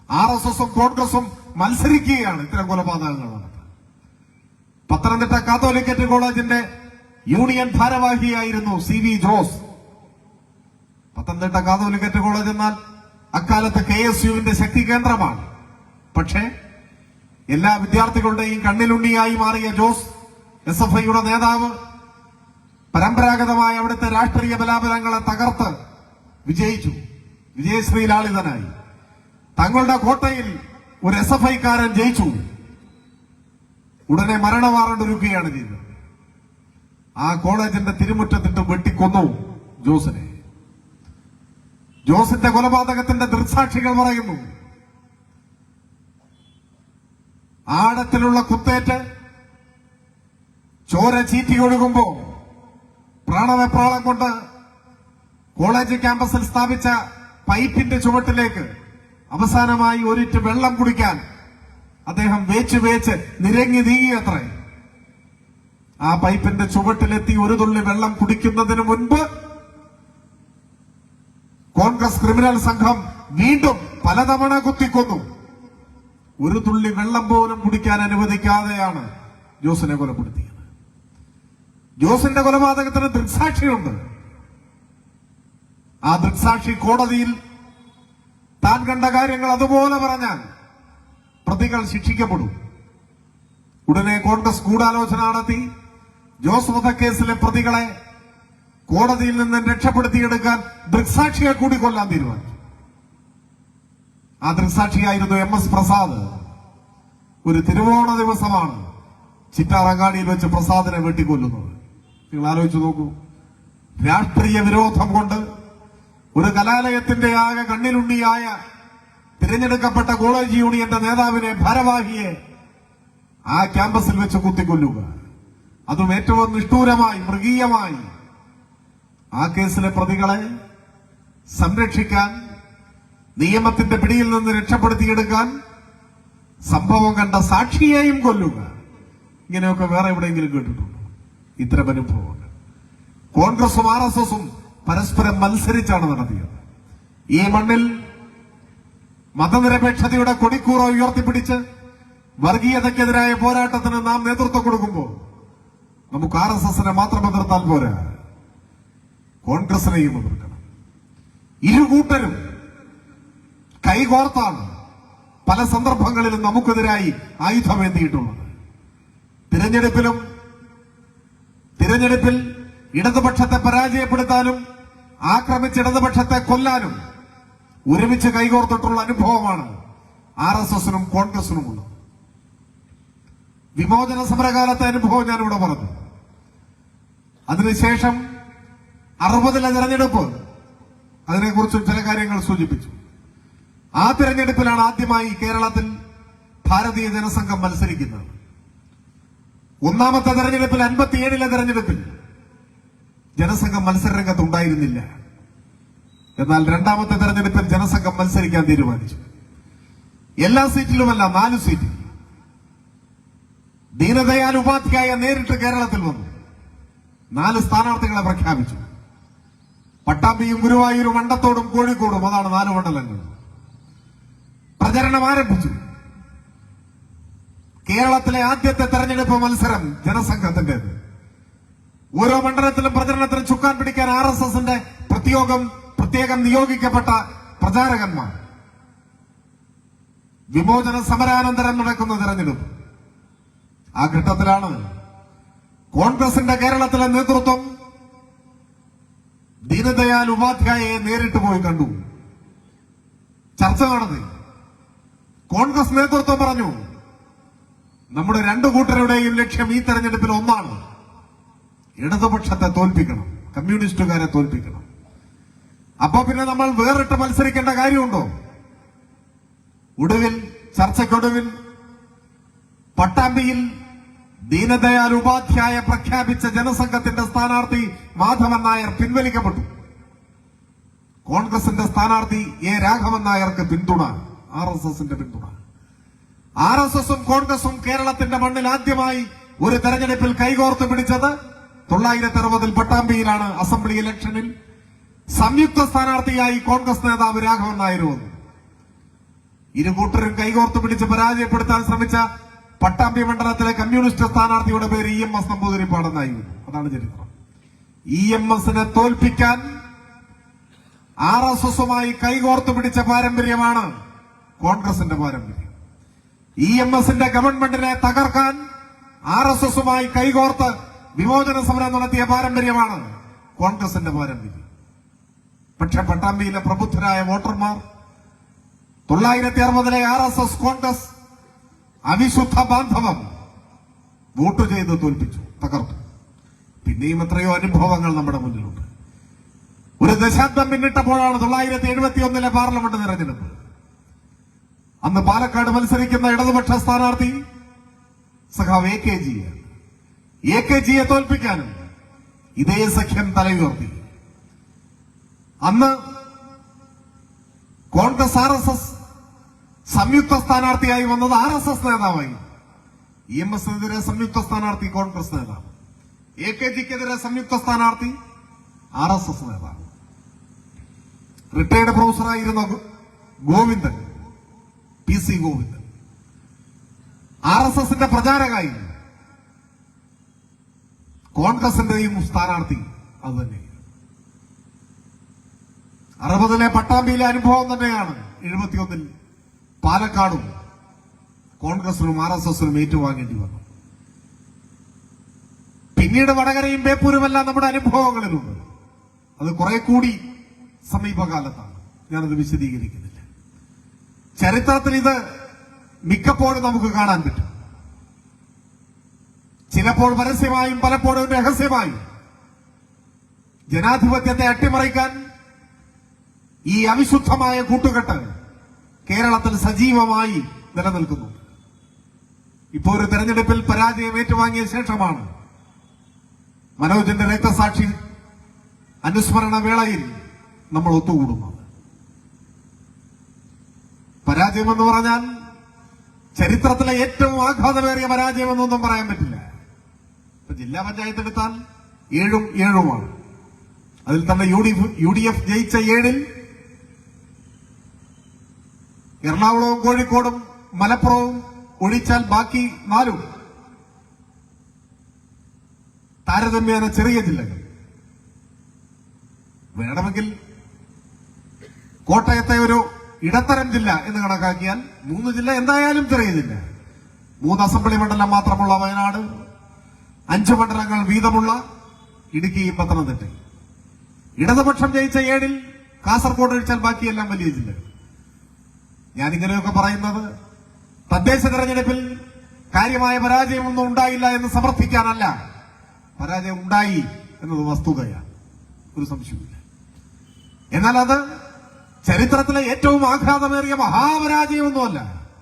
RSSും കോൺഗ്രസും മത്സരിക്കുകയാണ് ഇത്തരം കൊലപാതകങ്ങൾ നടത്താൻ. പത്തനംതിട്ട കാത്തോലിക്കറ്റ് കോളേജിന്റെ യൂണിയൻ ഭാരവാഹിയായിരുന്നു CV Jose. Pathanamthitta Catholicate college എന്നാൽ അക്കാലത്ത് KSUവിന്റെ ശക്തി കേന്ദ്രമാണ്. പക്ഷേ എല്ലാ വിദ്യാർത്ഥികളുടെയും കണ്ണിലുണ്ണിയായി മാറിയ ജോസ്, SFIയുടെ നേതാവ്, പരമ്പരാഗതമായ അവിടുത്തെ രാഷ്ട്രീയ ബലാബലങ്ങളെ തകർത്ത് വിജയിച്ചു. വിജയശ്രീലാളിതനായി തങ്ങളുടെ കോട്ടയിൽ ഒരു SFIക്കാരൻ ജയിച്ചു. ഉടനെ മരണ വാറണ്ട് ഒരുക്കുകയാണ് ചെയ്തത്. ആ കോളേജിന്റെ തിരുമുറ്റത്തിട്ട് വെട്ടിക്കൊന്നു ജോസിനെ. ജോസിന്റെ കൊലപാതകത്തിന്റെ ദൃക്സാക്ഷികൾ പറയുന്നു, ആഴത്തിലുള്ള കുത്തേറ്റ് ചോര ചീറ്റി ഒഴുകുമ്പോ പ്രാണവെപ്രാളം കൊണ്ട് കോളേജ് ക്യാമ്പസിൽ സ്ഥാപിച്ച പൈപ്പിന്റെ ചുവട്ടിലേക്ക് അവസാനമായി ഒരിറ്റ് വെള്ളം കുടിക്കാൻ അദ്ദേഹം വേച്ച് നിരങ്ങി നീങ്ങിയത്രേ. ആ പൈപ്പിന്റെ ചുവട്ടിലെത്തി ഒരു തുള്ളി വെള്ളം കുടിക്കുന്നതിന് മുൻപ് കോൺഗ്രസ് ക്രിമിനൽ സംഘം വീണ്ടും പലതവണ കുത്തിക്കൊന്നു. ഒരു തുള്ളി വെള്ളം പോലും കുടിക്കാൻ അനുവദിക്കാതെയാണ് ജോസിനെ കൊലപ്പെടുത്തിയത്. ജോസിന്റെ കൊലപാതകത്തിന് ദൃക്സാക്ഷിയുണ്ട്. ആ ദൃക്സാക്ഷി കോടതിയിൽ താൻ കണ്ട കാര്യങ്ങൾ അതുപോലെ പറഞ്ഞാൽ പ്രതികൾ ശിക്ഷിക്കപ്പെടും. ഉടനെ കോൺഗ്രസ് ഗൂഢാലോചന നടത്തി ജോസ് വധക്കേസിലെ പ്രതികളെ കോടതിയിൽ നിന്ന് രക്ഷപ്പെടുത്തിയെടുക്കാൻ ദൃക്സാക്ഷിയെ കൂടി കൊല്ലാൻ തീരുമാനിച്ചു. ആ ദൃക്സാക്ഷിയായിരുന്നു MS പ്രസാദ്. ഒരു തിരുവോണ ദിവസമാണ് ചിറ്റാറങ്ങാടിയിൽ വെച്ച് പ്രസാദിനെ വെട്ടിക്കൊല്ലുന്നത്. നിങ്ങൾ ആലോചിച്ചു നോക്കൂ. രാഷ്ട്രീയ വിരോധം കൊണ്ട് ഒരു കലാലയത്തിന്റെ ആകെ കണ്ണിലുണ്ണിയായ തിരഞ്ഞെടുക്കപ്പെട്ട കോളേജ് യൂണിയന്റെ നേതാവിനെ, ഭാരവാഹിയെ ആ ക്യാമ്പസിൽ വെച്ച് കുത്തിക്കൊല്ലുക, അതും ഏറ്റവും നിഷ്ഠൂരമായി, മൃഗീയമായി. ആ കേസിലെ പ്രതികളെ സംരക്ഷിക്കാൻ, നിയമത്തിന്റെ പിടിയിൽ നിന്ന് രക്ഷപ്പെടുത്തിയെടുക്കാൻ സംഭവം കണ്ട സാക്ഷിയെയും കൊല്ലുക. ഇങ്ങനെയൊക്കെ വേറെ എവിടെയെങ്കിലും കേട്ടിട്ടുണ്ടോ ഇത്തരം അനുഭവങ്ങൾ? കോൺഗ്രസും RSSും പരസ്പരം മത്സരിച്ചാണ് നടത്തിയത്. ഈ മണ്ണിൽ മതനിരപേക്ഷതയുടെ കൊടിക്കൂറ ഉയർത്തിപ്പിടിച്ച് വർഗീയതയ്ക്കെതിരായ പോരാട്ടത്തിന് നാം നേതൃത്വം കൊടുക്കുമ്പോൾ നമുക്ക് RSSനെ മാത്രം എതിർത്താൽ പോരാ, കോൺഗ്രസിനെയും എതിർക്കണം. ഇരുകൂട്ടരും കൈകോർത്താണ് പല സന്ദർഭങ്ങളിലും നമുക്കെതിരായി ആയുധമേന്തിയിട്ടുള്ളത്. തിരഞ്ഞെടുപ്പിൽ ഇടതുപക്ഷത്തെ പരാജയപ്പെടുത്താനും ആക്രമിച്ച് ഇടതുപക്ഷത്തെ കൊല്ലാനും ഒരുമിച്ച് കൈകോർത്തിട്ടുള്ള അനുഭവമാണ് RSSനും കോൺഗ്രസിനും ഉള്ളത്. വിമോചന സമരകാലത്തെ അനുഭവം ഞാനിവിടെ പറഞ്ഞു. അതിനുശേഷം 60-ലെ തെരഞ്ഞെടുപ്പ്, അതിനെക്കുറിച്ചും ചില കാര്യങ്ങൾ സൂചിപ്പിച്ചു. ആ തെരഞ്ഞെടുപ്പിലാണ് ആദ്യമായി കേരളത്തിൽ ഭാരതീയ ജനസംഘം മത്സരിക്കുന്നത്. ഒന്നാമത്തെ തെരഞ്ഞെടുപ്പിൽ 57-ലെ തെരഞ്ഞെടുപ്പിൽ ജനസംഘം മത്സരരംഗത്ത് ഉണ്ടായിരുന്നില്ല. എന്നാൽ രണ്ടാമത്തെ തെരഞ്ഞെടുപ്പിൽ ജനസംഘം മത്സരിക്കാൻ തീരുമാനിച്ചു. എല്ലാ സീറ്റിലുമല്ല, 4 സീറ്റിൽ. ദീനദയാൽ ഉപാധ്യായ നേരിട്ട് കേരളത്തിൽ വന്നു 4 സ്ഥാനാർത്ഥികളെ പ്രഖ്യാപിച്ചു. പട്ടാമ്പിയും ഗുരുവായൂരും മണ്ടത്തോടും കോഴിക്കോടും, അതാണ് 4 മണ്ഡലങ്ങൾ. പ്രചരണം ആരംഭിച്ചു. കേരളത്തിലെ ആദ്യത്തെ തെരഞ്ഞെടുപ്പ് മത്സരം ജനസംഘത്തിന്റേത്. ഓരോ മണ്ഡലത്തിലും പ്രചരണത്തിന് ചുക്കാൻ പിടിക്കാൻ RSSന്റെ പ്രത്യേകം നിയോഗിക്കപ്പെട്ട പ്രചാരകന്മാർ. വിമോചന സമരാനന്തരം നടക്കുന്ന തെരഞ്ഞെടുപ്പ്. ആ ഘട്ടത്തിലാണ് കോൺഗ്രസിന്റെ കേരളത്തിലെ നേതൃത്വം ദീനദയാൽ ഉപാധ്യായയെ നേരിട്ട് പോയി കണ്ടു, ചർച്ച നടത്തി. കോൺഗ്രസ് നേതൃത്വം പറഞ്ഞു, നമ്മുടെ 2 കൂട്ടരുടെയും ലക്ഷ്യം ഈ തെരഞ്ഞെടുപ്പിൽ ഒന്നാണ്, ഇടതുപക്ഷത്തെ തോൽപ്പിക്കണം, കമ്മ്യൂണിസ്റ്റുകാരെ തോൽപ്പിക്കണം. അപ്പൊ പിന്നെ നമ്മൾ വേറിട്ട് മത്സരിക്കേണ്ട കാര്യമുണ്ടോ? ചർച്ചയ്ക്കൊടുവിൽ പട്ടാമ്പിയിൽ ദീനദയാൽ ഉപാധ്യായ പ്രഖ്യാപിച്ച ജനസംഘത്തിന്റെ സ്ഥാനാർത്ഥി മാധവൻ നായർ പിൻവലിക്കപ്പെട്ടു. കോൺഗ്രസിന്റെ സ്ഥാനാർത്ഥി എ രാഘവൻ നായർക്ക് പിന്തുണ, RSSന്റെ പിന്തുണ. RSSും കോൺഗ്രസും കേരളത്തിന്റെ മണ്ണിൽ ആദ്യമായി ഒരു തെരഞ്ഞെടുപ്പിൽ കൈകോർത്ത് പിടിച്ചത് 1960-ൽ പട്ടാമ്പിയിലാണ്. അസംബ്ലി ഇലക്ഷനിൽ സംയുക്ത സ്ഥാനാർത്ഥിയായി കോൺഗ്രസ് നേതാവ് രാഘവൻ നായർ വന്നു. ഇരുകൂട്ടരും കൈകോർത്ത് പിടിച്ച് പരാജയപ്പെടുത്താൻ ശ്രമിച്ച പട്ടാമ്പി മണ്ഡലത്തിലെ കമ്മ്യൂണിസ്റ്റ് സ്ഥാനാർത്ഥിയുടെ പേര് EMS നമ്പൂതിരിപ്പാടെന്നായിരുന്നു. അതാണ് ചരിത്രം. EMSനെ തോൽപ്പിക്കാൻ RSSുമായി കൈകോർത്ത് പിടിച്ച പാരമ്പര്യമാണ് കോൺഗ്രസിന്റെ പാരമ്പര്യം. EMSന്റെ ഗവൺമെന്റിനെ തകർക്കാൻ RSSുമായി കൈകോർത്ത് വിമോചന സമരം നടത്തിയ പാരമ്പര്യമാണ് കോൺഗ്രസിന്റെ പാരമ്പര്യം. പക്ഷെ പട്ടാമ്പിയിലെ പ്രബുദ്ധരായ വോട്ടർമാർ 1960-ലെ RSS കോൺഗ്രസ് അവിശുദ്ധ ബാന്ധവം വോട്ട് ചെയ്ത് തോൽപ്പിച്ചു, തകർത്തു. പിന്നെയും എത്രയോ അനുഭവങ്ങൾ നമ്മുടെ മുന്നിലുണ്ട്. ഒരു ദശാബ്ദം പിന്നിട്ടപ്പോഴാണ് 1971-ലെ പാർലമെന്റ് തെരഞ്ഞെടുപ്പ്. അന്ന് പാലക്കാട് മത്സരിക്കുന്ന ഇടതുപക്ഷ സ്ഥാനാർത്ഥി സഖാവ് AKGയെ തോൽപ്പിക്കാനും ഇതേ സഖ്യം തലയുയർത്തി. അന്ന് കോൺഗ്രസ് RSS സംയുക്ത സ്ഥാനാർത്ഥിയായി വന്നത് RSS നേതാവായി. EMSനെതിരെ സംയുക്ത സ്ഥാനാർത്ഥി കോൺഗ്രസ് നേതാവ്, AKGക്കെതിരെ സംയുക്ത സ്ഥാനാർത്ഥി RSS നേതാവ്. റിട്ടയർഡ് പ്രൊഫസറായിരുന്ന ഗോവിന്ദൻ, PC ഗോവിന്ദൻ, RSSന്റെ പ്രചാരകായി. കോൺഗ്രസിന്റെയും സ്ഥാനാർത്ഥി അത് തന്നെ. 60-ലെ പട്ടാമ്പിയിലെ അനുഭവം തന്നെയാണ് 71-ൽ പാലക്കാടും കോൺഗ്രസിനും RSSനും ഏറ്റുവാങ്ങേണ്ടി വന്നു. പിന്നീട് വടകരയും ബേപ്പൂരുമെല്ലാം നമ്മുടെ അനുഭവങ്ങളിലുണ്ട്. അത് കുറെ കൂടി സമീപകാലത്താണ്, ഞാനത് വിശദീകരിക്കുന്നില്ല. ചരിത്രത്തിൽ ഇത് മിക്കപ്പോഴും നമുക്ക് കാണാൻ പറ്റും. ചിലപ്പോൾ പരസ്യമായും പലപ്പോഴും രഹസ്യമായും ജനാധിപത്യത്തെ അട്ടിമറിക്കാൻ ഈ അവിശുദ്ധമായ കൂട്ടുകെട്ട് കേരളത്തിൽ സജീവമായി നിലനിൽക്കുന്നു. ഇപ്പോൾ ഒരു തെരഞ്ഞെടുപ്പിൽ പരാജയം ഏറ്റുവാങ്ങിയ ശേഷമാണ് മനോജിന്റെ രക്തസാക്ഷി അനുസ്മരണ വേളയിൽ നമ്മൾ ഒത്തുകൂടുന്നത്. പരാജയമെന്ന് പറഞ്ഞാൽ ചരിത്രത്തിലെ ഏറ്റവും ആഘാതമേറിയ പരാജയമെന്നൊന്നും പറയാൻ പറ്റില്ല. ഇപ്പൊ ജില്ലാ പഞ്ചായത്ത് എടുത്താൽ 7-7 അതിൽ തന്നെ UDF ജയിച്ച 7-ൽ എറണാകുളവും കോഴിക്കോടും മലപ്പുറവും ഒഴിച്ചാൽ ബാക്കി 4 താരതമ്യേന ചെറിയ ജില്ലകൾ. വേണമെങ്കിൽ കോട്ടയത്തെ ഒരു ഇടത്തരം ജില്ല എന്ന് കണക്കാക്കിയാൽ 3 ജില്ല എന്തായാലും ചെറിയ ജില്ല. 3 അസംബ്ലി മണ്ഡലം മാത്രമുള്ള വയനാട്, 5 മണ്ഡലങ്ങൾ വീതമുള്ള ഇടുക്കി, പത്തനംതിട്ട. ഇടതുപക്ഷം ജയിച്ച 7-ൽ കാസർഗോഡ് ഒഴിച്ചാൽ ബാക്കിയെല്ലാം വലിയ ജില്ലകൾ. ഞാനിങ്ങനെയൊക്കെ പറയുന്നത് തദ്ദേശ തെരഞ്ഞെടുപ്പിൽ കാര്യമായ പരാജയമൊന്നും ഉണ്ടായില്ല എന്ന് സമർത്ഥിക്കാനല്ല. പരാജയം ഉണ്ടായി എന്നത് വസ്തുതയാണ്, ഒരു സംശയമില്ല. എന്നാൽ അത് ചരിത്രത്തിലെ ഏറ്റവും ആഘാതമേറിയ മഹാപരാജയമൊന്നുമല്ല,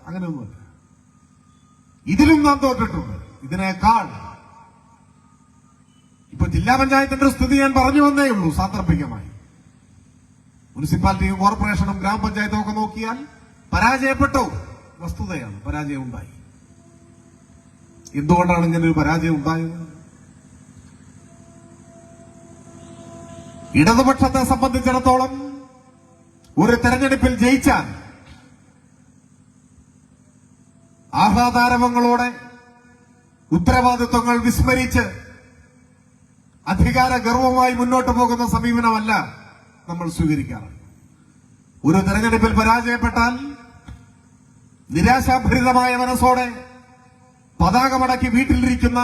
അങ്ങനെയൊന്നുമല്ല. ഇതിലും നാം തോറ്റിട്ടുണ്ട്. ഇതിനേക്കാൾ ഇപ്പൊ ജില്ലാ പഞ്ചായത്തിന്റെ സ്ഥിതി ഞാൻ പറഞ്ഞു വന്നേ ഉള്ളൂ സാന്ദർഭികമായി. മുനിസിപ്പാലിറ്റിയും കോർപ്പറേഷനും ഗ്രാമപഞ്ചായത്തും ഒക്കെ നോക്കിയാൽ പരാജയപ്പെട്ടു, വസ്തുതയാണ്, പരാജയം ഉണ്ടായി. എന്തുകൊണ്ടാണ് ഇങ്ങനെ ഒരു പരാജയം ഉണ്ടായത്? ഇടതുപക്ഷത്തെ സംബന്ധിച്ചിടത്തോളം ഒരു തെരഞ്ഞെടുപ്പിൽ ജയിച്ചാൽ ആഹ്ലാദാരവങ്ങളോടെ ഉത്തരവാദിത്വങ്ങൾ വിസ്മരിച്ച് അധികാര ഗർവമായി മുന്നോട്ട് പോകുന്ന സമീപനമല്ല നമ്മൾ സ്വീകരിക്കാറ്. ഒരു തെരഞ്ഞെടുപ്പിൽ പരാജയപ്പെട്ടാൽ നിരാശാഭരിതമായ മനസ്സോടെ പതാകമടക്കി വീട്ടിലിരിക്കുന്ന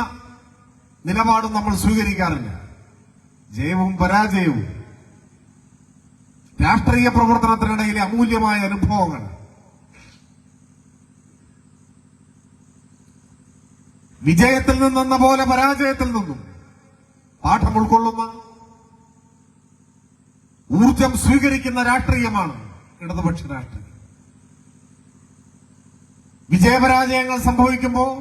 നിലപാടും നമ്മൾ സ്വീകരിക്കാറില്ല. ജയവും പരാജയവും രാഷ്ട്രീയ പ്രവർത്തനത്തിനിടയിലെ അമൂല്യമായ അനുഭവങ്ങൾ. വിജയത്തിൽ നിന്നെന്ന പോലെ പരാജയത്തിൽ നിന്നും പാഠം ഉൾക്കൊള്ളുന്ന, ഊർജം സ്വീകരിക്കുന്ന രാഷ്ട്രീയമാണ് ഇടതുപക്ഷ രാഷ്ട്രീയം. വിജയപരാജയങ്ങൾ സംഭവിക്കുമ്പോൾ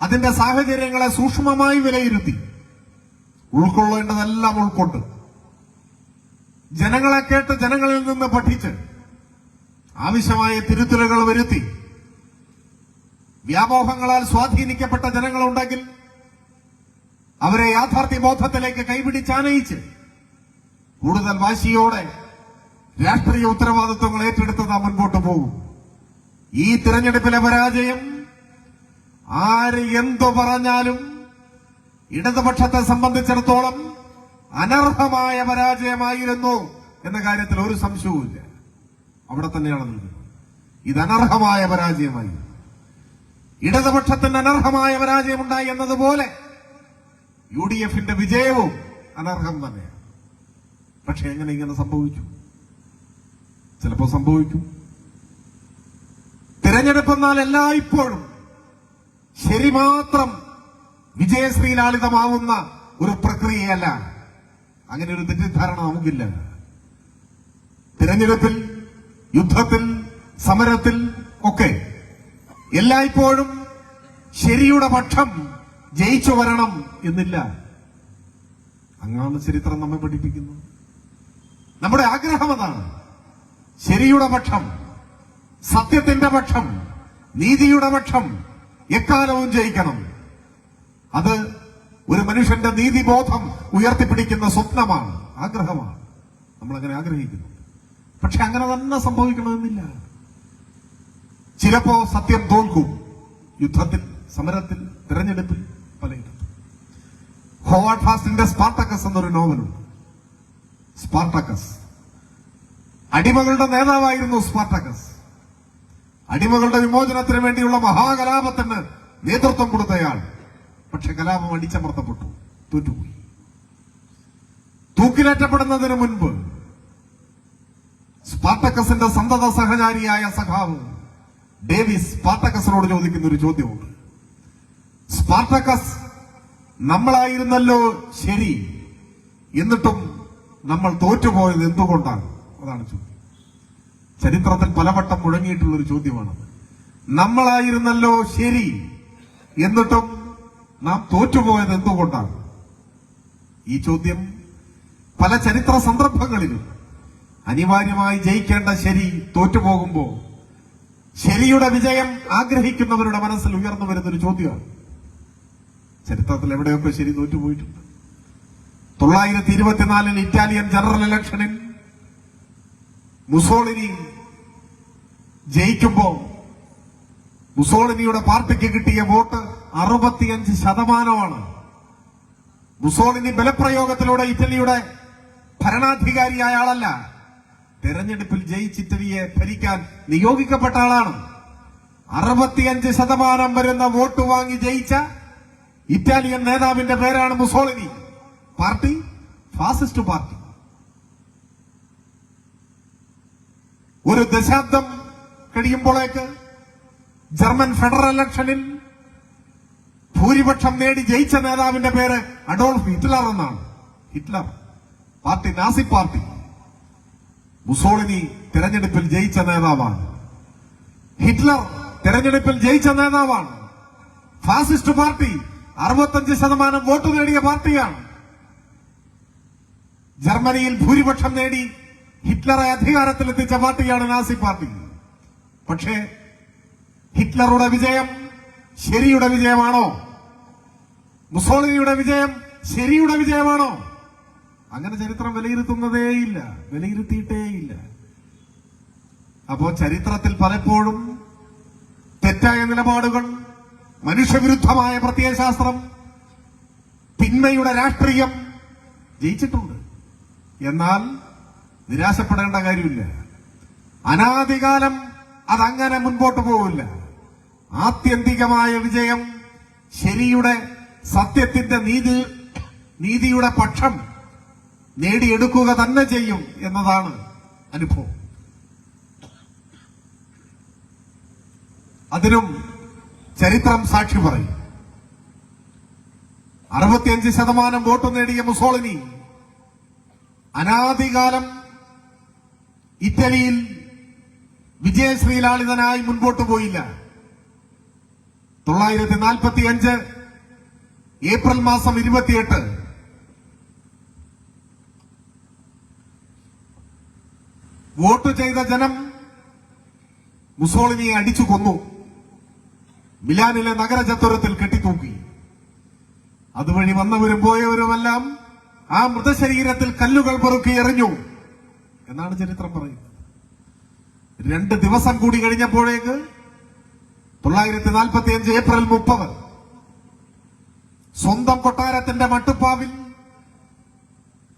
അതിന്റെ സാഹചര്യങ്ങളെ സൂക്ഷ്മമായി വിലയിരുത്തി ഉൾക്കൊള്ളേണ്ടതെല്ലാം ഉൾക്കൊണ്ട്, ജനങ്ങളെ കേട്ട് ജനങ്ങളിൽ നിന്ന് പഠിച്ച് ആവശ്യമായ തിരുത്തലുകൾ വരുത്തി, വ്യാമോഹങ്ങളാൽ സ്വാധീനിക്കപ്പെട്ട ജനങ്ങളുണ്ടെങ്കിൽ അവരെ യാഥാർത്ഥ്യബോധത്തിലേക്ക് കൈപിടിച്ചാനയിച്ച് കൂടുതൽ വാശിയോടെ രാഷ്ട്രീയ ഉത്തരവാദിത്വങ്ങൾ ഏറ്റെടുത്ത് നാം മുൻപോട്ട് പോകും. ഈ തിരഞ്ഞെടുപ്പിലെ പരാജയം ആര് എന്തു പറഞ്ഞാലും ഇടതുപക്ഷത്തെ സംബന്ധിച്ചിടത്തോളം അനർഹമായ പരാജയമായിരുന്നു എന്ന കാര്യത്തിൽ ഒരു സംശയവുമില്ല. അവിടെ തന്നെയാണ് നിൽക്കുന്നത്. ഇത് അനർഹമായ പരാജയമായി. ഇടതുപക്ഷത്തിന് അനർഹമായ പരാജയമുണ്ടായി എന്നതുപോലെ UDFന്റെ വിജയവും അനർഹം തന്നെയാണ്. പക്ഷെ എങ്ങനെ ഇങ്ങനെ സംഭവിച്ചു? ചിലപ്പോൾ സംഭവിക്കും. തിരഞ്ഞെടുപ്പെന്നാൽ എല്ലായ്പ്പോഴും ശരി മാത്രം വിജയശ്രീലാളിതമാവുന്ന ഒരു പ്രക്രിയയല്ല. അങ്ങനെ ഒരു തെറ്റിദ്ധാരണ നമുക്കില്ല. തിരഞ്ഞെടുപ്പിൽ, യുദ്ധത്തിൽ, സമരത്തിൽ ഒക്കെ എല്ലായ്പ്പോഴും ശരിയുടെ പക്ഷം ജയിച്ചു വരണം എന്നില്ല. അങ്ങാണ് ചരിത്രം നമ്മെ പഠിപ്പിക്കുന്നത്. നമ്മുടെ ആഗ്രഹം അതാണ്. ശരിയുടെ പക്ഷം, സത്യത്തിന്റെ പക്ഷം, നീതിയുടെ പക്ഷം എക്കാലവും ജയിക്കണം. അത് ഒരു മനുഷ്യന്റെ നീതിബോധം ഉയർത്തിപ്പിടിക്കുന്ന സ്വപ്നമാണ്, ആഗ്രഹമാണ്. നമ്മളങ്ങനെ ആഗ്രഹിക്കുന്നു. പക്ഷെ അങ്ങനെ തന്നെ സംഭവിക്കണമെന്നില്ല. ചിലപ്പോ സത്യം തോൽക്കും. യുദ്ധത്തിൽ, സമരത്തിൽ, തിരഞ്ഞെടുപ്പിൽ, പലയിടത്തും. ഹോവാർഡ് ഫാസ്റ്റിന്റെ സ്പാർട്ടക്കസ് എന്നൊരു നോവലുണ്ട്. സ്പാർട്ടക്കസ് അടിമകളുടെ നേതാവായിരുന്നു. സ്പാർട്ടക്കസ് അടിമകളുടെ വിമോചനത്തിന് വേണ്ടിയുള്ള മഹാകലാപത്തിന് നേതൃത്വം കൊടുത്തയാൾ. പക്ഷെ കലാപം അടിച്ചമർത്തപ്പെട്ടു, തോറ്റുപോയി. തൂക്കിലേറ്റപ്പെടുന്നതിന് മുൻപ് സ്പാർട്ടക്കസിന്റെ സന്തത സഹചാരിയായ സഖാവ് ഡേവിസ് സ്പാർട്ടക്കസിനോട് ചോദിക്കുന്ന ഒരു ചോദ്യമുണ്ട്. സ്പാർട്ടക്കസ്, നമ്മളായിരുന്നല്ലോ ശരി, എന്നിട്ടും നമ്മൾ തോറ്റുപോയത് എന്തുകൊണ്ടാണ്? അതാണ് ചോദ്യം. ചരിത്രത്തിൽ പലവട്ടം മുഴങ്ങിയിട്ടുള്ള ഒരു ചോദ്യമാണത്. നമ്മളായിരുന്നല്ലോ ശരി, എന്നിട്ടും നാം തോറ്റുപോയത് എന്തുകൊണ്ടാണ്? ഈ ചോദ്യം പല ചരിത്ര സന്ദർഭങ്ങളിലും അനിവാര്യമായി ജയിക്കേണ്ട ശരി തോറ്റുപോകുമ്പോൾ ശരിയുടെ വിജയം ആഗ്രഹിക്കുന്നവരുടെ മനസ്സിൽ ഉയർന്നു വരുന്നൊരു ചോദ്യമാണ്. ചരിത്രത്തിൽ എവിടെയൊക്കെ ശരി തോറ്റുപോയിട്ടുണ്ട്. 924 ഇറ്റാലിയൻ ജനറൽ ഇലക്ഷനിൽ മുസോളിനി ജയിക്കുമ്പോൾ മുസോളിനിയുടെ പാർട്ടിക്ക് കിട്ടിയ വോട്ട് 65%. മുസോളിനി ബലപ്രയോഗത്തിലൂടെ ഇറ്റലിയുടെ ഭരണാധികാരിയായ ആളല്ല. തെരഞ്ഞെടുപ്പിൽ ജയിച്ച് ഇറ്റലിയെ ഭരിക്കാൻ നിയോഗിക്കപ്പെട്ട ആളാണ്. 65% വരുന്ന വോട്ട് വാങ്ങി ജയിച്ച ഇറ്റാലിയൻ നേതാവിന്റെ പേരാണ് മുസോളിനി. Party fascist party. ഒരു ദശാബ്ദം കഴിയുമ്പോഴേക്ക് ജർമ്മൻ ഫെഡറൽ ഇലക്ഷനിൽ ഭൂരിപക്ഷം നേടി ജയിച്ച നേതാവിന്റെ പേര് അഡോൾഫ് ഹിറ്റ്ലർ എന്നാണ്. Hitler party Nazi party. Mussolini തെരഞ്ഞെടുപ്പിൽ ജയിച്ച നേതാവാണ്. ഹിറ്റ്ലർ തെരഞ്ഞെടുപ്പിൽ ജയിച്ച നേതാവാണ്. ഫാസിസ്റ്റ് പാർട്ടി 65% വോട്ട് നേടിയ പാർട്ടിയാണ്. ജർമ്മനിയിൽ ഭൂരിപക്ഷം നേടി ഹിറ്റ്ലറെ അധികാരത്തിലെത്തിച്ച പാർട്ടിയാണ് നാസി പാർട്ടി. പക്ഷേ ഹിറ്റ്ലറുടെ വിജയം ശരിയുടെ വിജയമാണോ? മുസോളിനിയുടെ വിജയം ശരിയുടെ വിജയമാണോ? അങ്ങനെ ചരിത്രം വിലയിരുത്തുന്നതേയില്ല, വിലയിരുത്തിയിട്ടേയില്ല. അപ്പോ ചരിത്രത്തിൽ പലപ്പോഴും തെറ്റായ നിലപാടുകൾ, മനുഷ്യവിരുദ്ധമായ പ്രത്യയശാസ്ത്രം, തിന്മയുടെ രാഷ്ട്രീയം ജയിച്ചിട്ടുണ്ട്. എന്നാൽ നിരാശപ്പെടേണ്ട കാര്യമില്ല. അനാദികാലം അതങ്ങനെ മുൻപോട്ട് പോവില്ല. ആത്യന്തികമായ വിജയം ശരിയുടെ, സത്യത്തിന്റെ, നീതിയുടെ പക്ഷം നേടിയെടുക്കുക തന്നെ ചെയ്യും എന്നതാണ് അനുഭവം. അതിനും ചരിത്രം സാക്ഷി പറയും. 65% വോട്ട് നേടിയ മുസോളിനി അനാദികാലം ഇറ്റലിയിൽ വിജയശ്രീലാളിതനായി മുൻപോട്ട് പോയില്ല. 1945 ഏപ്രിൽ മാസം 28 വോട്ട് ചെയ്ത ജനം മുസോളിനിയെ അടിച്ചു കൊന്നു. മിലാനിലെ നഗരചത്വരത്തിൽ കെട്ടിത്തൂക്കി. അതുവഴി വന്നവരും പോയവരുമെല്ലാം ആ മൃതശരീരത്തിൽ കല്ലുകൾ പെറുക്കി എറിഞ്ഞു എന്നാണ് ചരിത്രം പറയുന്നത്. 2 ദിവസം കൂടി കഴിഞ്ഞപ്പോഴേക്ക് 1945 ഏപ്രിൽ 30 സ്വന്തം കൊട്ടാരത്തിന്റെ മട്ടുപ്പാവിൽ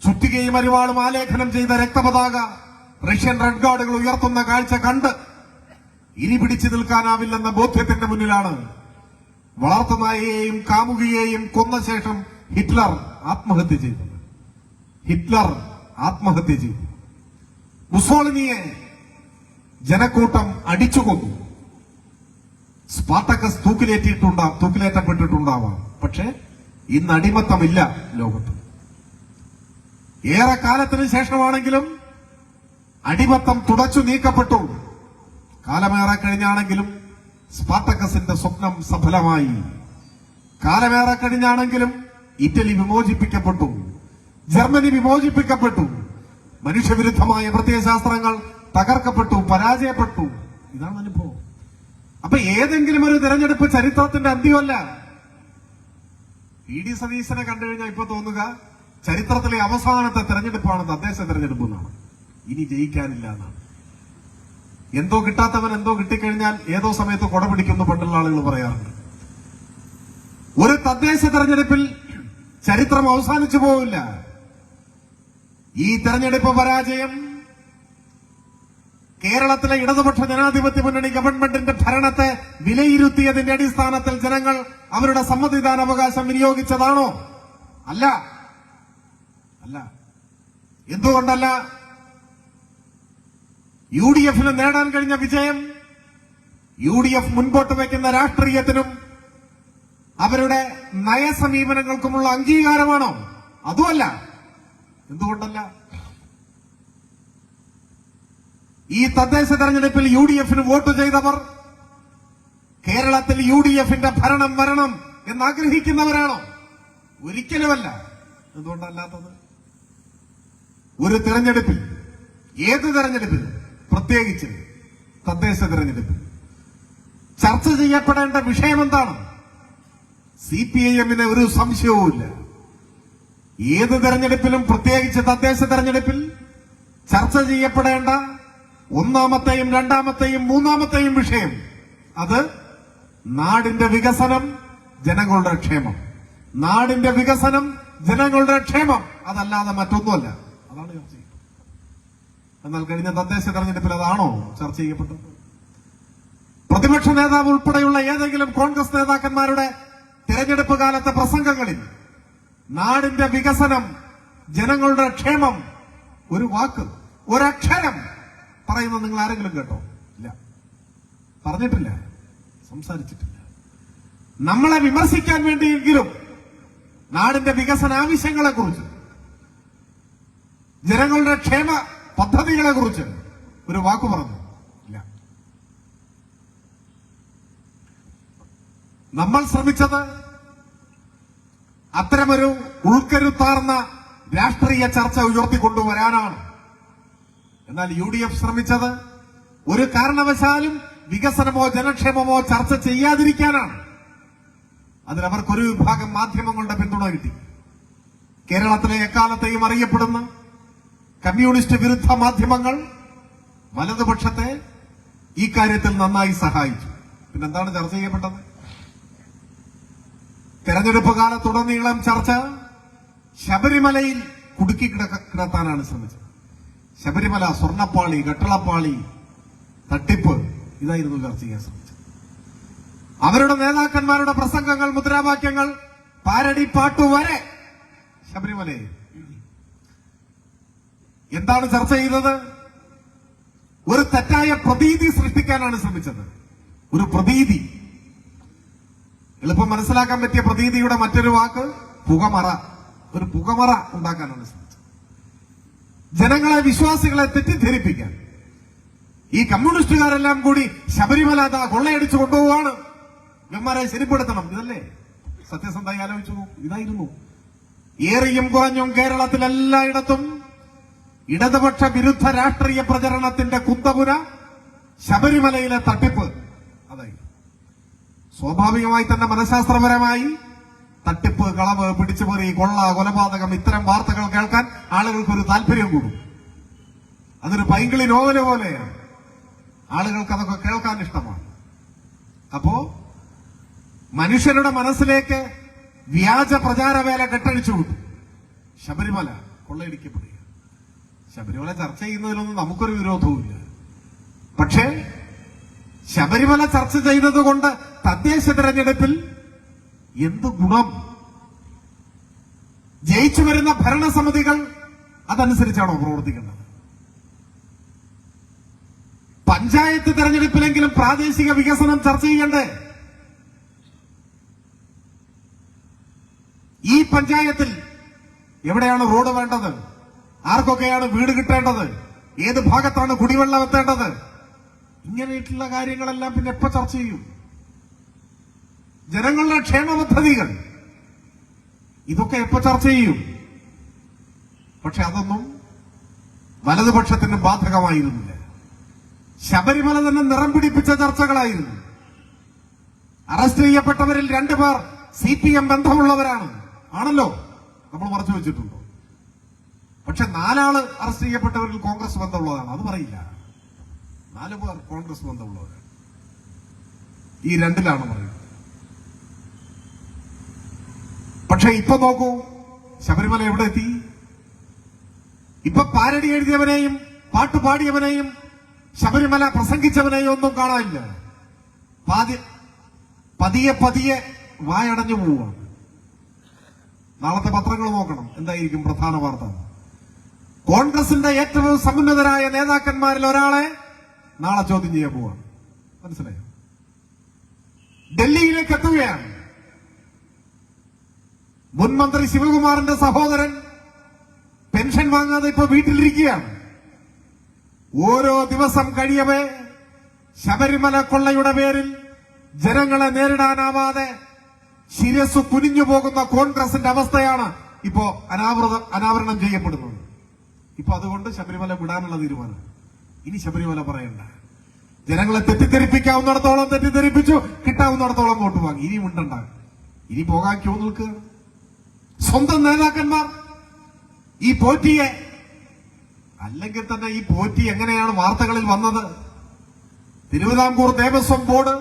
ചുറ്റികയും അരിവാളും ആലേഖനം ചെയ്ത രക്തപതാക റഷ്യൻ റെഡ് ഗാർഡുകൾ ഉയർത്തുന്ന കാഴ്ച കണ്ട് ഇനി പിടിച്ചു നിൽക്കാനാവില്ലെന്ന ബോധ്യത്തിന്റെ മുന്നിലാണ് വളർത്തുനായയെയും കാമുകിയെയും കൊന്ന ശേഷം ഹിറ്റ്ലർ ആത്മഹത്യ ചെയ്തത്. ഹിറ്റ്ലർ ആത്മഹത്യ ചെയ്തു. മുസോളിനിയെ ജനക്കൂട്ടം അടിച്ചുകൊന്നു. സ്പാർട്ടക്കസ് തൂക്കിലേറ്റപ്പെട്ടിട്ടുണ്ടാവാം. പക്ഷേ ഇന്ന് അടിമത്തമില്ല ലോകത്ത്. ഏറെ കാലത്തിന് ശേഷമാണെങ്കിലും അടിമത്തം തുടച്ചു നീക്കപ്പെട്ടു. കാലമേറെ കഴിഞ്ഞാണെങ്കിലും സ്പാർട്ടക്കസിന്റെ സ്വപ്നം സഫലമായി. കാലമേറെ കഴിഞ്ഞാണെങ്കിലും ഇറ്റലി വിമോചിപ്പിക്കപ്പെട്ടു, ജർമ്മനി വിമോചിപ്പിക്കപ്പെട്ടു, മനുഷ്യവിരുദ്ധമായ പ്രത്യയശാസ്ത്രങ്ങൾ തകർക്കപ്പെട്ടു, പരാജയപ്പെട്ടു. ഇതാണ് അനുഭവം. അപ്പൊ ഏതെങ്കിലും ഒരു തെരഞ്ഞെടുപ്പ് ചരിത്രത്തിന്റെ അന്ത്യമല്ല. ഇ ഡി സതീശനെ കണ്ടുകഴിഞ്ഞാൽ ഇപ്പൊ തോന്നുക ചരിത്രത്തിലെ അവസാനത്തെ തെരഞ്ഞെടുപ്പാണ് തദ്ദേശ തെരഞ്ഞെടുപ്പ് എന്നാണ്. ഇനി ജയിക്കാനില്ല എന്നാണ്. എന്തോ കിട്ടാത്തവൻ എന്തോ കിട്ടിക്കഴിഞ്ഞാൽ ഏതോ സമയത്ത് കൊട പിടിക്കുന്നു പണ്ടുള്ള ആളുകൾ പറയാറുണ്ട്. ഒരു തദ്ദേശ തെരഞ്ഞെടുപ്പിൽ ചരിത്രം അവസാനിച്ചു പോവില്ല. ഈ തെരഞ്ഞെടുപ്പ് പരാജയം കേരളത്തിലെ ഇടതുപക്ഷ ജനാധിപത്യ മുന്നണി ഗവൺമെന്റിന്റെ ഭരണത്തെ വിലയിരുത്തിയതിന്റെ അടിസ്ഥാനത്തിൽ ജനങ്ങൾ അവരുടെ സമ്മതിദാനാവകാശം വിനിയോഗിച്ചതാണോ? അല്ല. അല്ല. എന്തുകൊണ്ടല്ല? യു ഡി എഫിന് നേടാൻ കഴിഞ്ഞ വിജയം യു ഡി എഫ് മുൻപോട്ട് വയ്ക്കുന്ന രാഷ്ട്രീയത്തിനും അവരുടെ നയസമീപനങ്ങൾക്കുമുള്ള അംഗീകാരമാണോ? അതുമല്ല. എന്തുകൊണ്ടല്ല? ഈ തദ്ദേശ തെരഞ്ഞെടുപ്പിൽ യു ഡി എഫിന് വോട്ട് ചെയ്തവർ കേരളത്തിൽ യു ഡി എഫിന്റെ ഭരണം വരണം എന്നാഗ്രഹിക്കുന്നവരാണോ? ഒരിക്കലുമല്ല. എന്തുകൊണ്ടല്ലാത്തത്? ഒരു തെരഞ്ഞെടുപ്പിൽ, ഏത് തെരഞ്ഞെടുപ്പിൽ, പ്രത്യേകിച്ച് തദ്ദേശ തെരഞ്ഞെടുപ്പിൽ ചർച്ച ചെയ്യപ്പെടേണ്ട വിഷയം എന്താണ്? CPIM-ന് ഒരു സംശയവുമില്ല. ഏത് തെരഞ്ഞെടുപ്പിലും, പ്രത്യേകിച്ച് തദ്ദേശ തെരഞ്ഞെടുപ്പിൽ ചർച്ച ചെയ്യപ്പെടേണ്ട ഒന്നാമത്തെയും രണ്ടാമത്തെയും മൂന്നാമത്തെയും വിഷയം അത് നാടിന്റെ വികസനം, ജനങ്ങളുടെ ക്ഷേമം. നാടിന്റെ വികസനം, ജനങ്ങളുടെ ക്ഷേമം. അതല്ലാതെ മറ്റൊന്നുമല്ല. അതാണ് ചർച്ച ചെയ്യുന്നത്. എന്നാൽ കഴിഞ്ഞ തദ്ദേശ തെരഞ്ഞെടുപ്പിൽ അതാണോ ചർച്ച ചെയ്യപ്പെട്ടത്? പ്രതിപക്ഷ നേതാവ് ഉൾപ്പെടെയുള്ള ഏതെങ്കിലും കോൺഗ്രസ് നേതാക്കന്മാരുടെ തെരഞ്ഞെടുപ്പ് കാലത്തെ പ്രസംഗങ്ങളിൽ നാടിന്റെ വികസനം, ജനങ്ങളുടെ ക്ഷേമം, ഒരു വാക്ക്, ഒരക്ഷരം പറയുന്നത് നിങ്ങൾ ആരെങ്കിലും കേട്ടോ? ഇല്ല, പറഞ്ഞിട്ടില്ല, സംസാരിച്ചിട്ടില്ല. നമ്മളെ വിമർശിക്കാൻ വേണ്ടിയെങ്കിലും നാടിന്റെ വികസന ആവശ്യങ്ങളെ കുറിച്ച്, ജനങ്ങളുടെ ക്ഷേമ പദ്ധതികളെ കുറിച്ച് ഒരു വാക്ക് പറഞ്ഞു ഇല്ല. നമ്മൾ ശ്രമിച്ചത് അത്തരമൊരു ഉൾക്കരുത്താർന്ന രാഷ്ട്രീയ ചർച്ച ഉയർത്തിക്കൊണ്ടുവരാനാണ്. എന്നാൽ UDF ശ്രമിച്ചത് ഒരു കാരണവശാലും വികസനമോ ജനക്ഷേമമോ ചർച്ച ചെയ്യാതിരിക്കാനാണ്. അതിലവർക്കൊരു വിഭാഗം മാധ്യമങ്ങളുടെ പിന്തുണ കിട്ടി. കേരളത്തിലെ എക്കാലത്തെയും അറിയപ്പെടുന്ന കമ്മ്യൂണിസ്റ്റ് വിരുദ്ധ മാധ്യമങ്ങൾ വലതുപക്ഷത്തെ ഈ കാര്യത്തിൽ നന്നായി സഹായിച്ചു. പിന്നെന്താണ് ചർച്ച ചെയ്യപ്പെട്ടത്? തെരഞ്ഞെടുപ്പ് കാലത്തുടനീളം ചർച്ച ശബരിമലയിൽ കുടുക്കി കിടത്താനാണ് ശ്രമിച്ചത്. ശബരിമല, സ്വർണ്ണപ്പാളി, കട്ടളപ്പാളി, തട്ടിപ്പ്, ഇതായിരുന്നു ചർച്ച ചെയ്യാൻ ശ്രമിച്ചത്. അവരുടെ നേതാക്കന്മാരുടെ പ്രസംഗങ്ങൾ, മുദ്രാവാക്യങ്ങൾ, പാരടി പാട്ടുവരെ ശബരിമലയിൽ. എന്താണ് ചർച്ച ചെയ്തത്? ഒരു തെറ്റായ പ്രതീതി സൃഷ്ടിക്കാനാണ് ശ്രമിച്ചത്. ഒരു പ്രതീതി, എളുപ്പം മനസ്സിലാക്കാൻ പറ്റിയ പ്രതീതിയുടെ മറ്റൊരു വാക്ക് പുകമറ. ഒരു പുകമറ ഉണ്ടാക്കാനാണ് ശ്രമിച്ചത്. ജനങ്ങളെ, വിശ്വാസികളെ തെറ്റിദ്ധരിപ്പിക്കാൻ. ഈ കമ്മ്യൂണിസ്റ്റുകാരെല്ലാം കൂടി ശബരിമല കൊള്ളയടിച്ചു കൊണ്ടുപോവാണ്, ഇവന്മാരെ ശരിപ്പെടുത്തണം. ഇതല്ലേ സത്യസന്ധമായി ആലോചിച്ചു? ഇതായിരുന്നു. ഏറിയും കുറഞ്ഞും കേരളത്തിലെല്ലായിടത്തും ഇടതുപക്ഷ വിരുദ്ധ രാഷ്ട്രീയ പ്രചരണത്തിന്റെ കുന്തപുര ശബരിമലയിലെ തട്ടിപ്പ്. അതായിരുന്നു. സ്വാഭാവികമായി തന്നെ മനഃശാസ്ത്രപരമായി തട്ടിപ്പ്, കളവ്, പിടിച്ചുപറി, കൊള്ള, കൊലപാതകം, ഇത്തരം വാർത്തകൾ കേൾക്കാൻ ആളുകൾക്ക് ഒരു താല്പര്യം കൂടും. അതൊരു പൈങ്കിളി നോവല് പോലെയാണ്. ആളുകൾക്ക് അതൊക്കെ കേൾക്കാൻ ഇഷ്ടമാണ്. അപ്പോ മനുഷ്യരുടെ മനസ്സിലേക്ക് വ്യാജ പ്രചാരവേല കെട്ടഴിച്ചു വിട്ടു. ശബരിമല കൊള്ളയടിക്കപ്പെടുക. ശബരിമല ചർച്ച ചെയ്യുന്നതിലൊന്നും നമുക്കൊരു വിരോധവുമില്ല. പക്ഷേ ശബരിമല ചർച്ച ചെയ്തതുകൊണ്ട് തദ്ദേശ തെരഞ്ഞെടുപ്പിൽ എന്ത് ഗുണം? ജയിച്ചു വരുന്ന ഭരണസമിതികൾ അതനുസരിച്ചാണോ പ്രവർത്തിക്കേണ്ടത്? പഞ്ചായത്ത് തെരഞ്ഞെടുപ്പിലെങ്കിലും പ്രാദേശിക വികസനം ചർച്ച ചെയ്യണ്ടേ? ഈ പഞ്ചായത്തിൽ എവിടെയാണ് റോഡ് വേണ്ടത്? ആർക്കൊക്കെയാണ് വീട് കിട്ടേണ്ടത്? ഏത് ഭാഗത്താണ് കുടിവെള്ളം എത്തേണ്ടത്? ഇങ്ങനെയുള്ള കാര്യങ്ങളെല്ലാം പിന്നെ എപ്പോ ചർച്ച ചെയ്യും? ജനങ്ങളുടെ ക്ഷേമ പദ്ധതികൾ, ഇതൊക്കെ എപ്പോ ചർച്ച ചെയ്യും? പക്ഷെ അതൊന്നും വലതുപക്ഷത്തിന് ബാധകമായിരുന്നില്ല. ശബരിമല തന്നെ നിറം പിടിപ്പിച്ച ചർച്ചകളായിരുന്നു. അറസ്റ്റ് ചെയ്യപ്പെട്ടവരിൽ 2 പേർ CPM ബന്ധമുള്ളവരാണ്. ആണല്ലോ, നമ്മൾ മറച്ചു വെച്ചിട്ടുണ്ടോ? പക്ഷെ 4 ആള് അറസ്റ്റ് ചെയ്യപ്പെട്ടവരിൽ കോൺഗ്രസ് ബന്ധമുള്ളതാണ്. അത് പറയില്ല. 4 പേർ കോൺഗ്രസ് ബന്ധമുള്ളവരാണ്. ഈ 2ലാണ് പറയുന്നത്. പക്ഷെ ഇപ്പൊ നോക്കൂ, ശബരിമല എവിടെ എത്തി? ഇപ്പൊ പാരടി എഴുതിയവനെയും പാട്ട് പാടിയവനെയും ശബരിമല പ്രസംഗിച്ചവനെയും ഒന്നും കാണാനില്ല. പതിയെ പതിയെ വായടഞ്ഞു പോവുകയാണ്. നാളത്തെ പത്രങ്ങൾ നോക്കണം, എന്തായിരിക്കും പ്രധാന വാർത്ത? കോൺഗ്രസിന്റെ ഏറ്റവും സമുന്നതരായ നേതാക്കന്മാരിൽ ഒരാളെ നാളെ ചോദ്യം ചെയ്യാൻ പോവാണ്. മനസ്സിലായോ? ഡൽഹിയിലേക്ക് എത്തുകയാണ്. മുൻ മന്ത്രി ശിവകുമാറിന്റെ സഹോദരൻ പെൻഷൻ വാങ്ങാതെ ഇപ്പൊ വീട്ടിലിരിക്കുകയാണ്. ഓരോ ദിവസം കഴിയവേ ശബരിമല കൊള്ളയുടെ പേരിൽ ജനങ്ങളെ നേരിടാനാവാതെ ശിരസ് കുനിഞ്ഞു പോകുന്ന കോൺഗ്രസിന്റെ അവസ്ഥയാണ് ഇപ്പോ അനാവരണം ചെയ്യപ്പെടുന്നത്. ഇപ്പൊ അതുകൊണ്ട് ശബരിമല വിടാനുള്ള തീരുമാനം. ഇനി ശബരിമല പറയണ്ട. ജനങ്ങളെ തെറ്റിദ്ധരിപ്പിക്കാവുന്നിടത്തോളം തെറ്റിദ്ധരിപ്പിച്ചു, കിട്ടാവുന്നിടത്തോളം വോട്ട് വാങ്ങി. ഇനി മിണ്ടണ്ട. ഇനി പോകാൻ ക്യൂ നിൽക്കുകയാണ്. സ്വന്തം നേതാക്കന്മാർ ഈ പോറ്റിയെ, അല്ലെങ്കിൽ തന്നെ ഈ പോറ്റി എങ്ങനെയാണ് വാർത്തകളിൽ വന്നത്? തിരുവിതാംകൂർ ദേവസ്വം ബോർഡ്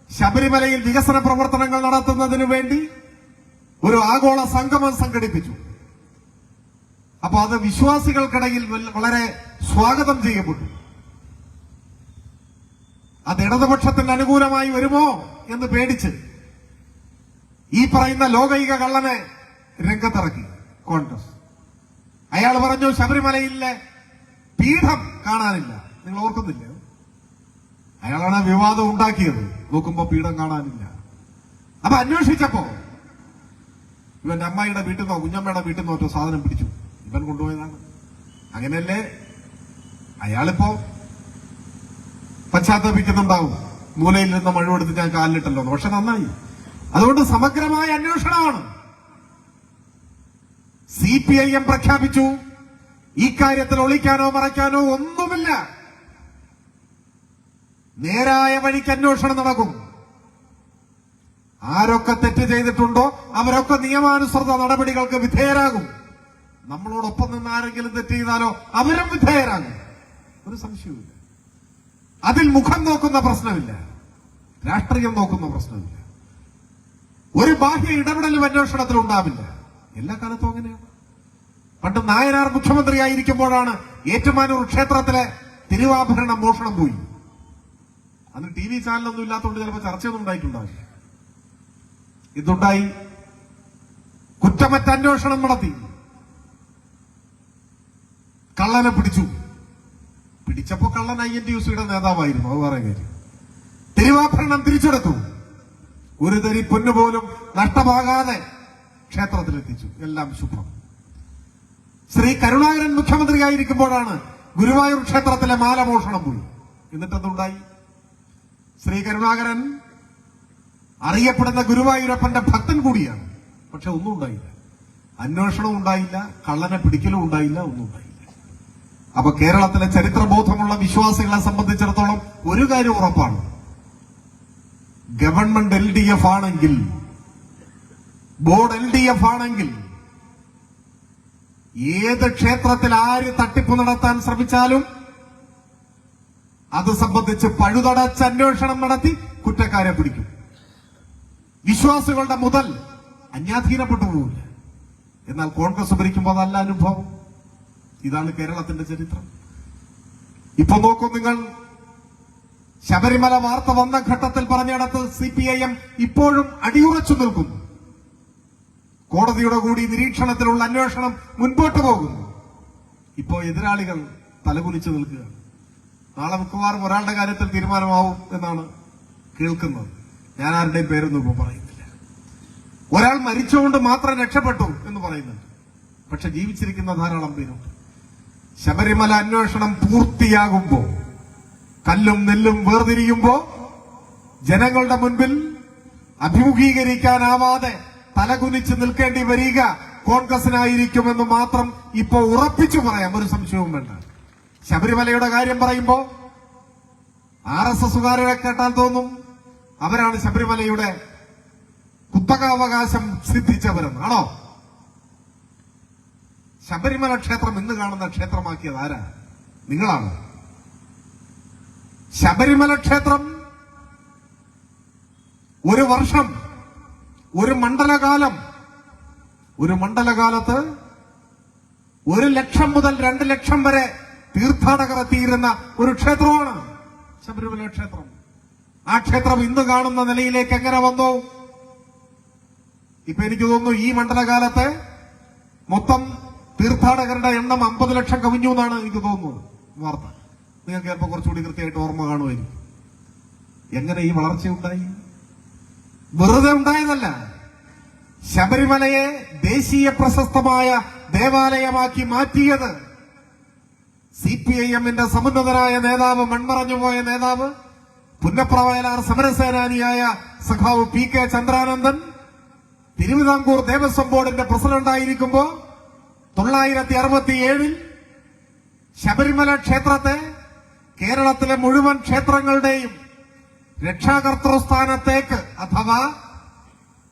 ശബരിമലയിൽ വികസന പ്രവർത്തനങ്ങൾ നടത്തുന്നതിനു വേണ്ടി ഒരു ആഗോള സംഗമം സംഘടിപ്പിച്ചു. അപ്പൊ അത് വിശ്വാസികൾക്കിടയിൽ വളരെ സ്വാഗതം ചെയ്യപ്പെട്ടു. അത് ഇടതുപക്ഷത്തിന് അനുകൂലമായി വരുമോ എന്ന് പേടിച്ച് ഈ പറയുന്ന ലോകൈക കള്ളനെ രംഗത്തിറക്കി കോൺഗ്രസ്. അയാൾ പറഞ്ഞു ശബരിമലയിലെ പീഠം കാണാനില്ല. നിങ്ങൾ ഓർക്കുന്നില്ല? അയാളാണ് വിവാദം ഉണ്ടാക്കിയത്. നോക്കുമ്പോ പീഠം കാണാനില്ല. അപ്പൊ അന്വേഷിച്ചപ്പോ ഇവന്റെ അമ്മായിയുടെ വീട്ടിൽ നിന്നോ കുഞ്ഞമ്മയുടെ വീട്ടിൽ നിന്നോ ഒറ്റ സാധനം പിടിച്ചു. ഇവൻ കൊണ്ടുപോയതാണ്. അങ്ങനെയല്ലേ അയാളിപ്പോ പശ്ചാത്തപിക്കുന്നുണ്ടാവും. മൂലയിൽ നിന്ന് മഴവെടുത്ത് ഞാൻ കാലിലിട്ടല്ലോ. പക്ഷെ നന്നായി. അതുകൊണ്ട് സമഗ്രമായ അന്വേഷണമാണ്. CPIM പ്രഖ്യാപിച്ചു ഈ കാര്യത്തിൽ ഒളിക്കാനോ മറയ്ക്കാനോ ഒന്നുമില്ല. നേരായ വഴിക്ക് അന്വേഷണം നടക്കും. ആരൊക്കെ തെറ്റ് ചെയ്തിട്ടുണ്ടോ അവരൊക്കെ നിയമാനുസൃത നടപടികൾക്ക് വിധേയരാകും. നമ്മളോടൊപ്പം നിന്ന് ആരെങ്കിലും തെറ്റ് ചെയ്താലോ അവരും വിധേയരാകും. ഒരു സംശയവുമില്ല. അതിൽ മുഖം നോക്കുന്ന പ്രശ്നമില്ല, രാഷ്ട്രീയം നോക്കുന്ന പ്രശ്നമില്ല. ഒരു ബാഹ്യ ഇടപെടലും അന്വേഷണത്തിൽ ഉണ്ടാവില്ല. എല്ലാ കാലത്തും അങ്ങനെയാണ്. പണ്ട് നായനാർ മുഖ്യമന്ത്രിയായിരിക്കുമ്പോഴാണ് ഏറ്റുമാനൂർ ക്ഷേത്രത്തിലെ തിരുവാഭരണ മോഷണം പോയി. അന്ന് TV ചാനലൊന്നും ഇല്ലാത്തതുകൊണ്ട് ചിലപ്പോൾ ചർച്ചയൊന്നും ഉണ്ടായിട്ടുണ്ടാവില്ല. ഇതുണ്ടായി. കുറ്റമറ്റ അന്വേഷണം നടത്തി. കള്ളനെ പിടിച്ചു. പിടിച്ചപ്പോ കള്ളൻ INTUCയുടെ നേതാവായിരുന്നു. അത് വേറെ കാര്യം. തിരുവാഭരണം തിരിച്ചെടുത്തു. ഒരു തരി പൊന്നുപോലും നഷ്ടമാകാതെ ക്ഷേത്രത്തിലെത്തിച്ചു. എല്ലാം ശുഭം. ശ്രീ കരുണാകരൻ മുഖ്യമന്ത്രിയായിരിക്കുമ്പോഴാണ് ഗുരുവായൂർ ക്ഷേത്രത്തിലെ മാലമോഷണം പോയി. എന്നിട്ടെന്തുണ്ടായി? ശ്രീ കരുണാകരൻ അറിയപ്പെടുന്ന ഗുരുവായൂരപ്പന്റെ ഭക്തൻ കൂടിയാണ്. പക്ഷെ ഒന്നും ഉണ്ടായില്ല. അന്വേഷണവും ഉണ്ടായില്ല, കള്ളനെ പിടിക്കലും ഉണ്ടായില്ല, ഒന്നും ഉണ്ടായില്ല. അപ്പൊ കേരളത്തിലെ ചരിത്രബോധമുള്ള വിശ്വാസികളെ സംബന്ധിച്ചിടത്തോളം ഒരു കാര്യം ഉറപ്പാണ്. ഗവൺമെന്റ് LDF ആണെങ്കിൽ, ബോർഡ് LDF ആണെങ്കിൽ, ഏത് ക്ഷേത്രത്തിൽ ആര് തട്ടിപ്പ് നടത്താൻ ശ്രമിച്ചാലും അത് സംബന്ധിച്ച് പഴുതടച്ച് അന്വേഷണം നടത്തി കുറ്റക്കാരെ പിടിക്കും. വിശ്വാസികളുടെ മുതൽ അന്യാധീനപ്പെട്ടു പോകില്ല. എന്നാൽ കോൺഗ്രസ് ഭരിക്കുമ്പോൾ നല്ല അനുഭവം. ഇതാണ് കേരളത്തിന്റെ ചരിത്രം. ഇപ്പൊ നോക്കൂ നിങ്ങൾ, ശബരിമല വാർത്ത വന്ന ഘട്ടത്തിൽ പറഞ്ഞിടത്ത് CPIM ഇപ്പോഴും അടിയുറച്ചു നിൽക്കുന്നു. കോടതിയുടെ കൂടി നിരീക്ഷണത്തിലുള്ള അന്വേഷണം മുൻപോട്ട് പോകുന്നു. ഇപ്പോ എതിരാളികൾ തലകുലിച്ചു നിൽക്കുകയാണ്. നാളെ മിക്കവാറും ഒരാളുടെ കാര്യത്തിൽ തീരുമാനമാവും എന്നാണ് കേൾക്കുന്നത്. ഞാൻ ആരുടെയും പേരൊന്നും ഇപ്പൊ പറയുന്നില്ല. ഒരാൾ മരിച്ചുകൊണ്ട് മാത്രം രക്ഷപ്പെട്ടു എന്ന് പറയുന്നുണ്ട്. പക്ഷെ ജീവിച്ചിരിക്കുന്ന ധാരാളം പേരുണ്ട്. ശബരിമല അന്വേഷണം പൂർത്തിയാകുമ്പോ, കല്ലും നെല്ലും വേർതിരിയുമ്പോ, ജനങ്ങളുടെ മുൻപിൽ അഭിമുഖീകരിക്കാനാവാതെ തലകുനിച്ച് നിൽക്കേണ്ടി വരിക കോൺഗ്രസിനായിരിക്കുമെന്ന് മാത്രം ഇപ്പോ ഉറപ്പിച്ചു പറയാം. ഒരു സംശയവും വേണ്ട. ശബരിമലയുടെ കാര്യം പറയുമ്പോ RSSകാരെ കേട്ടാൽ തോന്നും അവരാണ് ശബരിമലയുടെ കുത്തകാവകാശം സിദ്ധിച്ചവരെന്ന്. ആണോ? ശബരിമല ക്ഷേത്രം ഇന്ന് കാണുന്ന ക്ഷേത്രമാക്കിയത് ആരാ? നിങ്ങളാണ്. ശബരിമല ക്ഷേത്രം ഒരു വർഷം, ഒരു മണ്ഡലകാലത്ത് 1 ലക്ഷം മുതൽ 2 ലക്ഷം വരെ തീർത്ഥാടകർ എത്തിയിരുന്ന ഒരു ക്ഷേത്രമാണ് ശബരിമല ക്ഷേത്രം. ആ ക്ഷേത്രം ഇന്ന് കാണുന്ന നിലയിലേക്ക് എങ്ങനെ വന്നു? ഇപ്പൊ എനിക്ക് തോന്നുന്നു ഈ മണ്ഡലകാലത്ത് മൊത്തം തീർത്ഥാടകരുടെ എണ്ണം 50 ലക്ഷം കവിഞ്ഞു എന്നാണ് എനിക്ക് തോന്നുന്നത് വാർത്ത. നിങ്ങൾക്ക് ചിലപ്പോൾ കുറച്ചുകൂടി കൃത്യമായിട്ട് ഓർമ്മ കാണുമായിരിക്കും. എങ്ങനെ ഈ വളർച്ചയുണ്ടായി? വെറുതെ ഉണ്ടായതല്ല. ശബരിമലയെ ദേശീയ പ്രശസ്തമായ ദേവാലയമാക്കി മാറ്റിയത് CPIMന്റെ സമുന്നതനായ നേതാവ്, മൺമറഞ്ഞുപോയ നേതാവ്, പുന്നപ്ര വയലാർ സമരസേനാനിയായ സഖാവ് PK ചന്ദ്രാനന്ദൻ തിരുവിതാംകൂർ ദേവസ്വം ബോർഡിന്റെ പ്രസിഡന്റായിരിക്കുമ്പോ 1967 ശബരിമല ക്ഷേത്രത്തെ കേരളത്തിലെ മുഴുവൻ ക്ഷേത്രങ്ങളുടെയും രക്ഷാകർതൃസ്ഥാനത്തേക്ക്, അഥവാ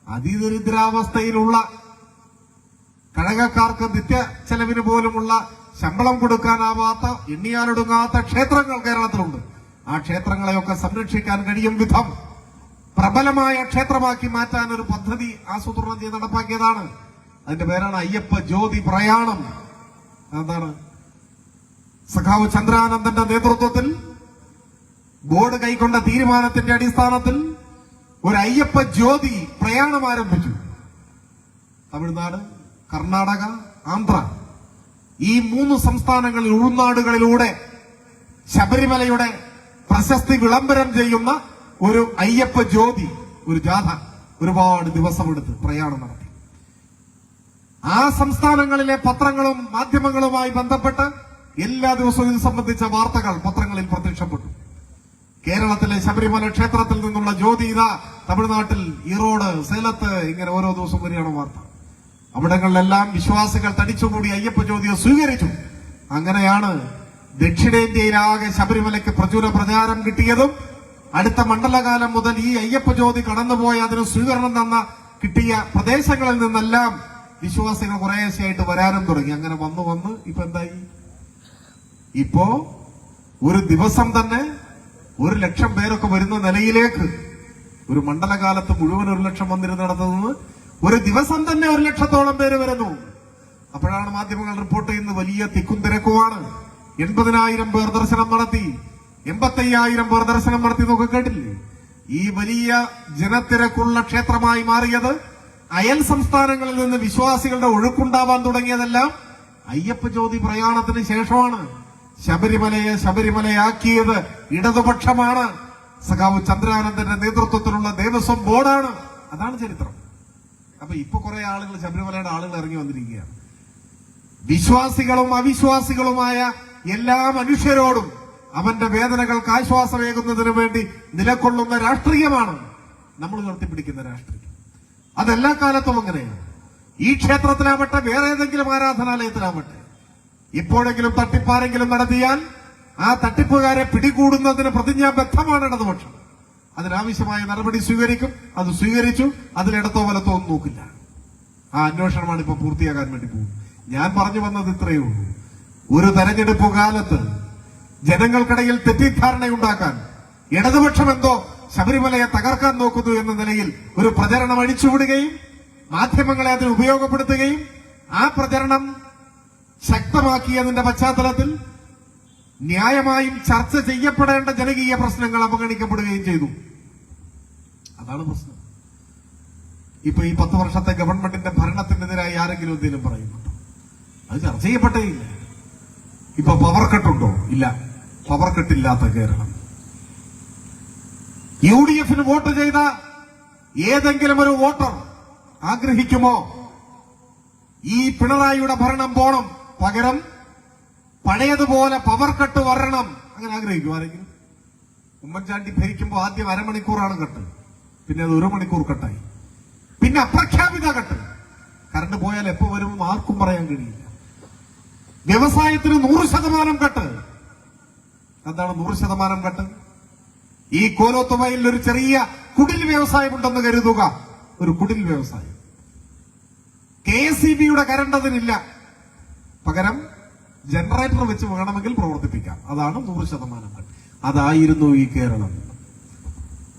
അതിദരിദ്രാവസ്ഥയിലുള്ള കഴകക്കാർക്ക് നിത്യ ചെലവിന് പോലുമുള്ള ശമ്പളം കൊടുക്കാനാവാത്ത, എണ്ണിയാലൊടുങ്ങാത്ത ക്ഷേത്രങ്ങൾ കേരളത്തിലുണ്ട്. ആ ക്ഷേത്രങ്ങളെയൊക്കെ സംരക്ഷിക്കാൻ കഴിയും വിധം പ്രബലമായ ക്ഷേത്രമാക്കി മാറ്റാൻ ഒരു പദ്ധതി ആസൂത്രണം ചെയ്ത് നടപ്പാക്കിയതാണ്. അതിന്റെ പേരാണ് അയ്യപ്പ ജ്യോതി പ്രയാണം. എന്താണ്? സഖാവ് ചന്ദ്രാനന്ദന്റെ നേതൃത്വത്തിൽ ബോർഡ് കൈക്കൊണ്ട തീരുമാനത്തിന്റെ അടിസ്ഥാനത്തിൽ ഒരു അയ്യപ്പ ജ്യോതി പ്രയാണം ആരംഭിച്ചു. തമിഴ്നാട്, കർണാടക, ആന്ധ്ര ഈ 3 സംസ്ഥാനങ്ങളിൽ ഉൾനാടുകളിലൂടെ ശബരിമലയുടെ പ്രശസ്തി വിളംബരം ചെയ്യുന്ന ഒരു അയ്യപ്പ ജ്യോതി, ഒരു ജാഥ ഒരുപാട് ദിവസമെടുത്ത് പ്രയാണം നടത്തി. ആ സംസ്ഥാനങ്ങളിലെ പത്രങ്ങളും മാധ്യമങ്ങളുമായി ബന്ധപ്പെട്ട് എല്ലാ ദിവസവും ഇത് സംബന്ധിച്ച വാർത്തകൾ പത്രങ്ങളിൽ പ്രത്യക്ഷപ്പെട്ടു. കേരളത്തിലെ ശബരിമല ക്ഷേത്രത്തിൽ നിന്നുള്ള ജ്യോതി ഇതാ തമിഴ്നാട്ടിൽ ഈറോഡ്, സേലത്ത്, ഇങ്ങനെ ഓരോ ദിവസം വരികയാണ് വാർത്ത. അവിടങ്ങളിലെല്ലാം വിശ്വാസികൾ തടിച്ചുകൂടി അയ്യപ്പ ജ്യോതിയെ സ്വീകരിച്ചു. അങ്ങനെയാണ് ദക്ഷിണേന്ത്യയിലാകെ ശബരിമലയ്ക്ക് പ്രചുര പ്രചാരം കിട്ടിയതും അടുത്ത മണ്ഡലകാലം മുതൽ ഈ അയ്യപ്പ ജ്യോതി കടന്നുപോയി അതിന് സ്വീകരണം തന്ന കിട്ടിയ പ്രദേശങ്ങളിൽ നിന്നെല്ലാം വിശ്വാസികൾ കുറേശ്ശെയായിട്ട് വരാനും തുടങ്ങി. അങ്ങനെ വന്ന് ഇപ്പൊ എന്തായി? ഇപ്പോ ഒരു ദിവസം തന്നെ 1 ലക്ഷം പേരൊക്കെ വരുന്ന നിലയിലേക്ക്, ഒരു മണ്ഡലകാലത്ത് മുഴുവൻ 1 ലക്ഷം വന്നിരുന്നിടത്തുനിന്ന് ഒരു ദിവസം തന്നെ 1 ലക്ഷത്തോളം പേര് വരുന്നു. അപ്പോഴാണ് മാധ്യമങ്ങൾ റിപ്പോർട്ട് ചെയ്യുന്നത് വലിയ തിക്കും തിരക്കുമാണ്. 80,000 പേർ ദർശനം നടത്തി, 85,000 പേർ ദർശനം നടത്തി എന്നൊക്കെ കേട്ടില്ലേ? ഈ വലിയ ജനത്തിരക്കുള്ള ക്ഷേത്രമായി മാറിയത്, അയൽ സംസ്ഥാനങ്ങളിൽ നിന്ന് വിശ്വാസികളുടെ ഒഴുക്കുണ്ടാവാൻ തുടങ്ങിയതെല്ലാം അയ്യപ്പ ജ്യോതി പ്രയാണത്തിന് ശേഷമാണ്. ശബരിമലയാക്കിയത് ഇടതുപക്ഷമാണ്. സഖാവ് ചന്ദ്രാനന്ദന്റെ നേതൃത്വത്തിലുള്ള ദേവസ്വം ബോർഡാണ്. അതാണ് ചരിത്രം. അപ്പൊ ഇപ്പൊ കുറെ ആളുകൾ, ശബരിമലയുടെ ആളുകൾ ഇറങ്ങി വന്നിരിക്കുകയാണ്. വിശ്വാസികളും അവിശ്വാസികളുമായ എല്ലാ മനുഷ്യരോടും അവന്റെ വേദനകൾക്ക് ആശ്വാസമേകുന്നതിനു വേണ്ടി നിലകൊള്ളുന്ന രാഷ്ട്രീയമാണ് നമ്മൾ ഉയർത്തിപ്പിടിക്കുന്ന രാഷ്ട്രീയം. അതെല്ലാ കാലത്തും അങ്ങനെയാണ്. ഈ ക്ഷേത്രത്തിലാവട്ടെ, വേറെ ഏതെങ്കിലും ആരാധനാലയത്തിലാവട്ടെ, എപ്പോഴെങ്കിലും തട്ടിപ്പാരെങ്കിലും നടത്തിയാൽ ആ തട്ടിപ്പുകാരെ പിടികൂടുന്നതിന് പ്രതിജ്ഞാബദ്ധമാണ് ഇടതുപക്ഷം. അതിനാവശ്യമായ നടപടി സ്വീകരിക്കും. അത് സ്വീകരിച്ചു. അതിലിടത്തോ വലത്തോ ഒന്നും നോക്കില്ല. ആ അന്വേഷണമാണ് ഇപ്പൊ പൂർത്തിയാകാൻ വേണ്ടി പോകും. ഞാൻ പറഞ്ഞു വന്നത് ഇത്രയേ ഉള്ളൂ. ഒരു തെരഞ്ഞെടുപ്പ് കാലത്ത് ജനങ്ങൾക്കിടയിൽ തെറ്റിദ്ധാരണയുണ്ടാക്കാൻ ഇടതുപക്ഷം എന്തോ ശബരിമലയെ തകർക്കാൻ നോക്കുന്നു എന്ന നിലയിൽ ഒരു പ്രചരണം അഴിച്ചുവിടുകയും മാധ്യമങ്ങളെ അതിന് ഉപയോഗപ്പെടുത്തുകയും ആ പ്രചരണം ശക്തമാക്കിയതിന്റെ പശ്ചാത്തലത്തിൽ ന്യായമായും ചർച്ച ചെയ്യപ്പെടേണ്ട ജനകീയ പ്രശ്നങ്ങൾ അവഗണിക്കപ്പെടുകയും ചെയ്തു. അതാണ് പ്രശ്നം. ഇപ്പൊ ഈ 10 വർഷത്തെ ഗവൺമെന്റിന്റെ ഭരണത്തിനെതിരായി ആരെങ്കിലും എന്തെങ്കിലും പറയുന്നുണ്ടോ? അത് ചർച്ച ചെയ്യപ്പെട്ടേയില്ല. ഇപ്പൊ പവർ കട്ടുണ്ടോ? ഇല്ല. പവർ കട്ടില്ലാത്ത കേരളം. UDF വോട്ട് ചെയ്ത ഏതെങ്കിലും ഒരു വോട്ടർ ആഗ്രഹിക്കുമോ ഈ പിണറായിയുടെ ഭരണം പോണം, പകരം പഴയതുപോലെ പവർ കട്ട് വരണം? അങ്ങനെ ആഗ്രഹിക്കും ആരെങ്കിലും? ഉമ്മൻചാണ്ടി ഭരിക്കുമ്പോൾ ആദ്യം അരമണിക്കൂറാണ് കട്ട്, പിന്നെ അത് 1 മണിക്കൂർ കട്ടായി, പിന്നെ അപ്രഖ്യാപിത കട്ട്. കറണ്ട് പോയാൽ എപ്പോ വരും ആർക്കും പറയാൻ കഴിയില്ല. വ്യവസായത്തിന് 100% കട്ട്. എന്താണ് 100% കട്ട്? ഈ കോലോത്തുവയിൽ ഒരു ചെറിയ കുടിൽ വ്യവസായം ഉണ്ടെന്ന് കരുതുക. ഒരു കുടിൽ വ്യവസായം. KSEBയുടെ കറണ്ട് അതിനില്ല. പകരം ജനറേറ്റർ വെച്ച് വേണമെങ്കിൽ പ്രവർത്തിപ്പിക്കാം. അതാണ് 100% കട്ട്. അതായിരുന്നു ഈ കേരളം.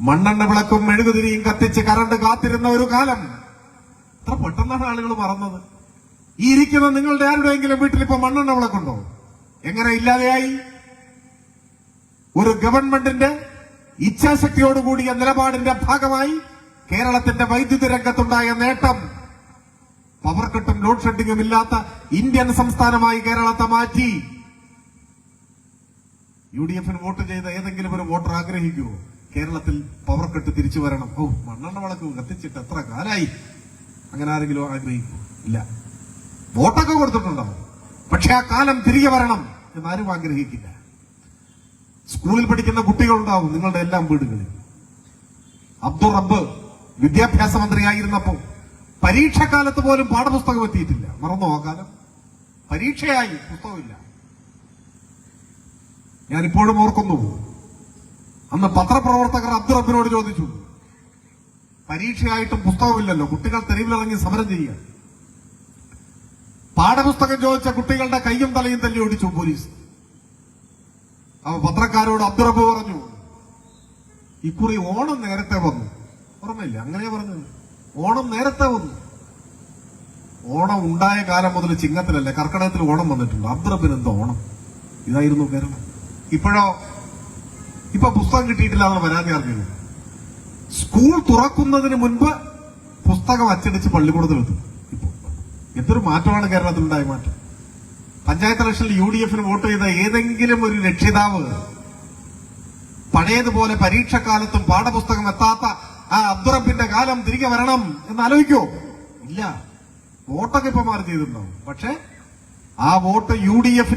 മണ്ണെണ്ണ വിളക്കും മെഴുകുതിരിയും കത്തിച്ച് കറണ്ട് കാത്തിരുന്ന ഒരു കാലം. എത്ര പെട്ടെന്നാണ് ആളുകൾ മറന്നത്. ഈ ഇരിക്കുന്ന നിങ്ങളുടെ ആരുടെയെങ്കിലും വീട്ടിൽ ഇപ്പൊ മണ്ണെണ്ണ വിളക്കുണ്ടോ? എങ്ങനെ ഇല്ലാതെയായി? ഒരു ഗവൺമെന്റിന്റെ ഇച്ഛാശക്തിയോടുകൂടിയ നിലപാടിന്റെ ഭാഗമായി കേരളത്തിന്റെ വൈദ്യുതി രംഗത്തുണ്ടായ നേട്ടം, പവർ കട്ടും ലോഡ് ഷെഡിങ്ങും ഇല്ലാത്ത ഇന്ത്യൻ സംസ്ഥാനമായി കേരളത്തെ മാറ്റി. UDF വോട്ട് ചെയ്ത ഏതെങ്കിലും ഒരു വോട്ടർ ആഗ്രഹിക്കുമോ കേരളത്തിൽ പവർ കട്ട് തിരിച്ചു വരണം? ഓ, മണ്ണെണ്ണ വിളക്ക് കത്തിച്ചിട്ട് എത്ര കാലായി? അങ്ങനെ ആരെങ്കിലും ആഗ്രഹിക്കുമോ? ഇല്ല. വോട്ടൊക്കെ കൊടുത്തിട്ടുണ്ടാവും, പക്ഷെ ആ കാലം തിരികെ വരണം എന്നാരും ആഗ്രഹിക്കില്ല. സ്കൂളിൽ പഠിക്കുന്ന കുട്ടികളുണ്ടാവും നിങ്ങളുടെ എല്ലാം വീടുകളിൽ. അബ്ദുൾ റബ്ബ് വിദ്യാഭ്യാസ മന്ത്രിയായിരുന്നപ്പോ പരീക്ഷാക്കാലത്ത് പോലും പാഠപുസ്തകം എത്തിയിട്ടില്ല. മറന്നോ ആ കാലം? പരീക്ഷയായി, പുസ്തകമില്ല. ഞാനിപ്പോഴും ഓർക്കുന്നു, അന്ന് പത്രപ്രവർത്തകർ അബ്ദുൾ റബ്ബിനോട് ചോദിച്ചു, പരീക്ഷയായിട്ടും പുസ്തകമില്ലല്ലോ, കുട്ടികൾ തെരുവിലിറങ്ങി സമരം ചെയ്യുക. പാഠപുസ്തകം ചോദിച്ച കുട്ടികളുടെ കയ്യും തലയും തല്ലി ഓടിച്ചു പോലീസ്. അപ്പൊ പത്രക്കാരോട് അബ്ദുൾ റബ്ബ് പറഞ്ഞു, ഇക്കുറി ഓണം നേരത്തെ വന്നു. ഓർമ്മയില്ല? അങ്ങനെ പറഞ്ഞത്. ഓണം നേരത്തെ വന്നു. ഓണം ഉണ്ടായ കാലം മുതൽ ചിങ്ങത്തിലല്ലേ, കർക്കിടകത്തിൽ ഓണം വന്നിട്ടുണ്ട്. അബ്ദുറബിന് എന്തോ ഓണം, ഇതായിരുന്നു കേരളം. ഇപ്പൊ പുസ്തകം കിട്ടിയിട്ടില്ല എന്നുള്ള പരാതി അറിഞ്ഞു. സ്കൂൾ തുറക്കുന്നതിന് മുൻപ് പുസ്തകം അച്ചടിച്ച് പള്ളിക്കൂടത്തിലെത്തും. ഇപ്പൊ എന്തൊരു മാറ്റമാണ് കേരളത്തിലുണ്ടായ മാറ്റം. പഞ്ചായത്ത് ഇലക്ഷനിൽ UDF വോട്ട് ചെയ്ത ഏതെങ്കിലും ഒരു രക്ഷിതാവ് പഴയതുപോലെ പരീക്ഷക്കാലത്തും പാഠപുസ്തകം എത്താത്ത ആ അബ്ദുറബിന്റെ കാലം തിരികെ വരണം എന്ന് ആലോചിക്കോ? ഇല്ല. വോട്ടൊക്കെ ഇപ്പൊ മാറി ചെയ്തിട്ടുണ്ടാവും. പക്ഷെ ആ വോട്ട് UDF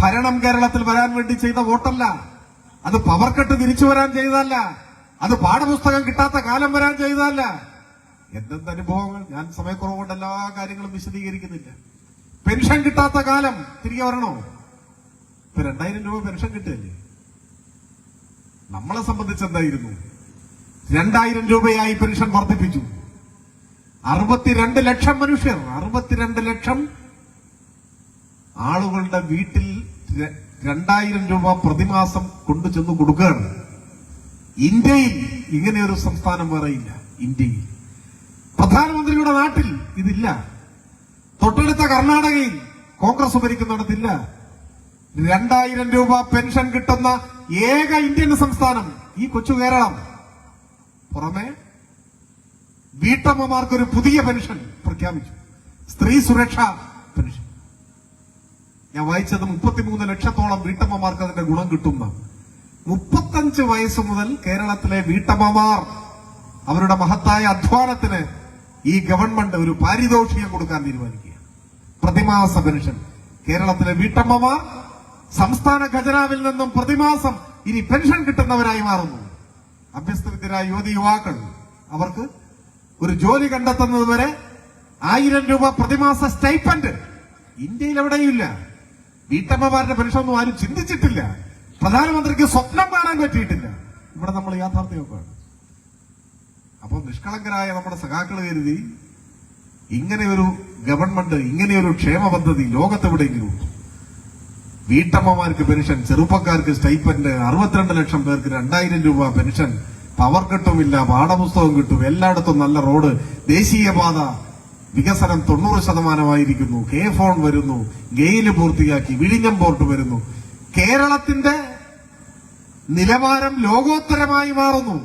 ഭരണം കേരളത്തിൽ വരാൻ വേണ്ടി ചെയ്ത വോട്ടല്ല. അത് പവർ കട്ട് തിരിച്ചു വരാൻ ചെയ്തതല്ല. അത് പാഠപുസ്തകം കിട്ടാത്ത കാലം വരാൻ ചെയ്തതല്ല. എന്തെന്ത് അനുഭവങ്ങൾ. ഞാൻ സമയക്കുറവ് കൊണ്ട് എല്ലാ കാര്യങ്ങളും വിശദീകരിക്കുന്നില്ല. പെൻഷൻ കിട്ടാത്ത കാലം തിരികെ വരണോ? ഇപ്പൊ 2000 രൂപ പെൻഷൻ കിട്ടുകയല്ലേ. നമ്മളെ സംബന്ധിച്ച് എന്തായിരുന്നു? 2000 രൂപയായി പെൻഷൻ വർദ്ധിപ്പിച്ചു. 62 ലക്ഷം മനുഷ്യർ, 62 ലക്ഷം ആളുകളുടെ വീട്ടിൽ 2000 രൂപ പ്രതിമാസം കൊണ്ടുചെന്ന് കൊടുക്കുകയാണ്. ഇന്ത്യയിൽ ഇങ്ങനെയൊരു സംസ്ഥാനം വേറെയില്ല. ഇന്ത്യയിൽ പ്രധാനമന്ത്രിയുടെ നാട്ടിൽ ഇതില്ല. തൊട്ടടുത്ത കർണാടകയിൽ കോൺഗ്രസ് ഭരിക്കുന്നിടത്തില്ല. 2000 രൂപ പെൻഷൻ കിട്ടുന്ന ഏക ഇന്ത്യൻ സംസ്ഥാനം ഈ കൊച്ചു കേരളം. പുറമെ വീട്ടമ്മമാർക്കൊരു പുതിയ പെൻഷൻ പ്രഖ്യാപിച്ചു, സ്ത്രീ സുരക്ഷാ പെൻഷൻ. ഞാൻ വായിച്ചത് 33 ലക്ഷത്തോളം വീട്ടമ്മമാർക്ക് അതിന്റെ ഗുണം കിട്ടുന്ന. 35 വയസ്സ് മുതൽ കേരളത്തിലെ വീട്ടമ്മമാർ അവരുടെ മഹത്തായ അധ്വാനത്തിന് ഈ ഗവൺമെന്റ് ഒരു പാരിതോഷികം കൊടുക്കാൻ തീരുമാനിക്കുക. പ്രതിമാസ പെൻഷൻ. കേരളത്തിലെ വീട്ടമ്മമാർ സംസ്ഥാന ഖജനാവിൽ നിന്നും പ്രതിമാസം ഇനി പെൻഷൻ കിട്ടുന്നവരായി മാറുന്നു. അഭ്യസ്തവിദ്യരായ യുവതി-യുവാക്കൾ അവർക്ക് ഒരു ജോലി കണ്ടെത്തുന്നത് വരെ 1000 രൂപ പ്രതിമാസ സ്റ്റൈപ്പൻഡ് ഇന്ത്യയിൽ എവിടെയുമില്ല. വീട്ടമ്മമാരുടെ പെൻഷൻ ഒന്നും ആരും ചിന്തിച്ചിട്ടില്ല. പ്രധാനമന്ത്രിക്ക് സ്വപ്നം കാണാൻ പറ്റിയിട്ടില്ല. ഇവിടെ നമ്മൾ യാഥാർത്ഥ്യമൊക്കെയാണ്. അപ്പോൾ നിഷ്കളങ്കരായ നമ്മുടെ സഖാക്കൾ കരുതി ഇങ്ങനെയൊരു ഗവൺമെന്റ്, ഇങ്ങനെയൊരു ക്ഷേമ പദ്ധതി ലോകത്തെവിടെയെങ്കിലും ഉണ്ട്. വീട്ടമ്മമാർക്ക് പെൻഷൻ, ചെറുപ്പക്കാർക്ക് സ്റ്റൈപ്പൻഡ്, 62 ലക്ഷം പേർക്ക് 2000 രൂപ പെൻഷൻ, പവർ കട്ടുമില്ല, പാഠപുസ്തകം കിട്ടും, എല്ലായിടത്തും നല്ല റോഡ്, ദേശീയപാത വികസനം 90% K-ഫോൺ വരുന്നു, ഗെയില് പൂർത്തിയാക്കി, വിഴിഞ്ഞം പോർട്ട് വരുന്നു. കേരളത്തിന്റെ നിലവാരം ലോകോത്തരമായി മാറുന്നു.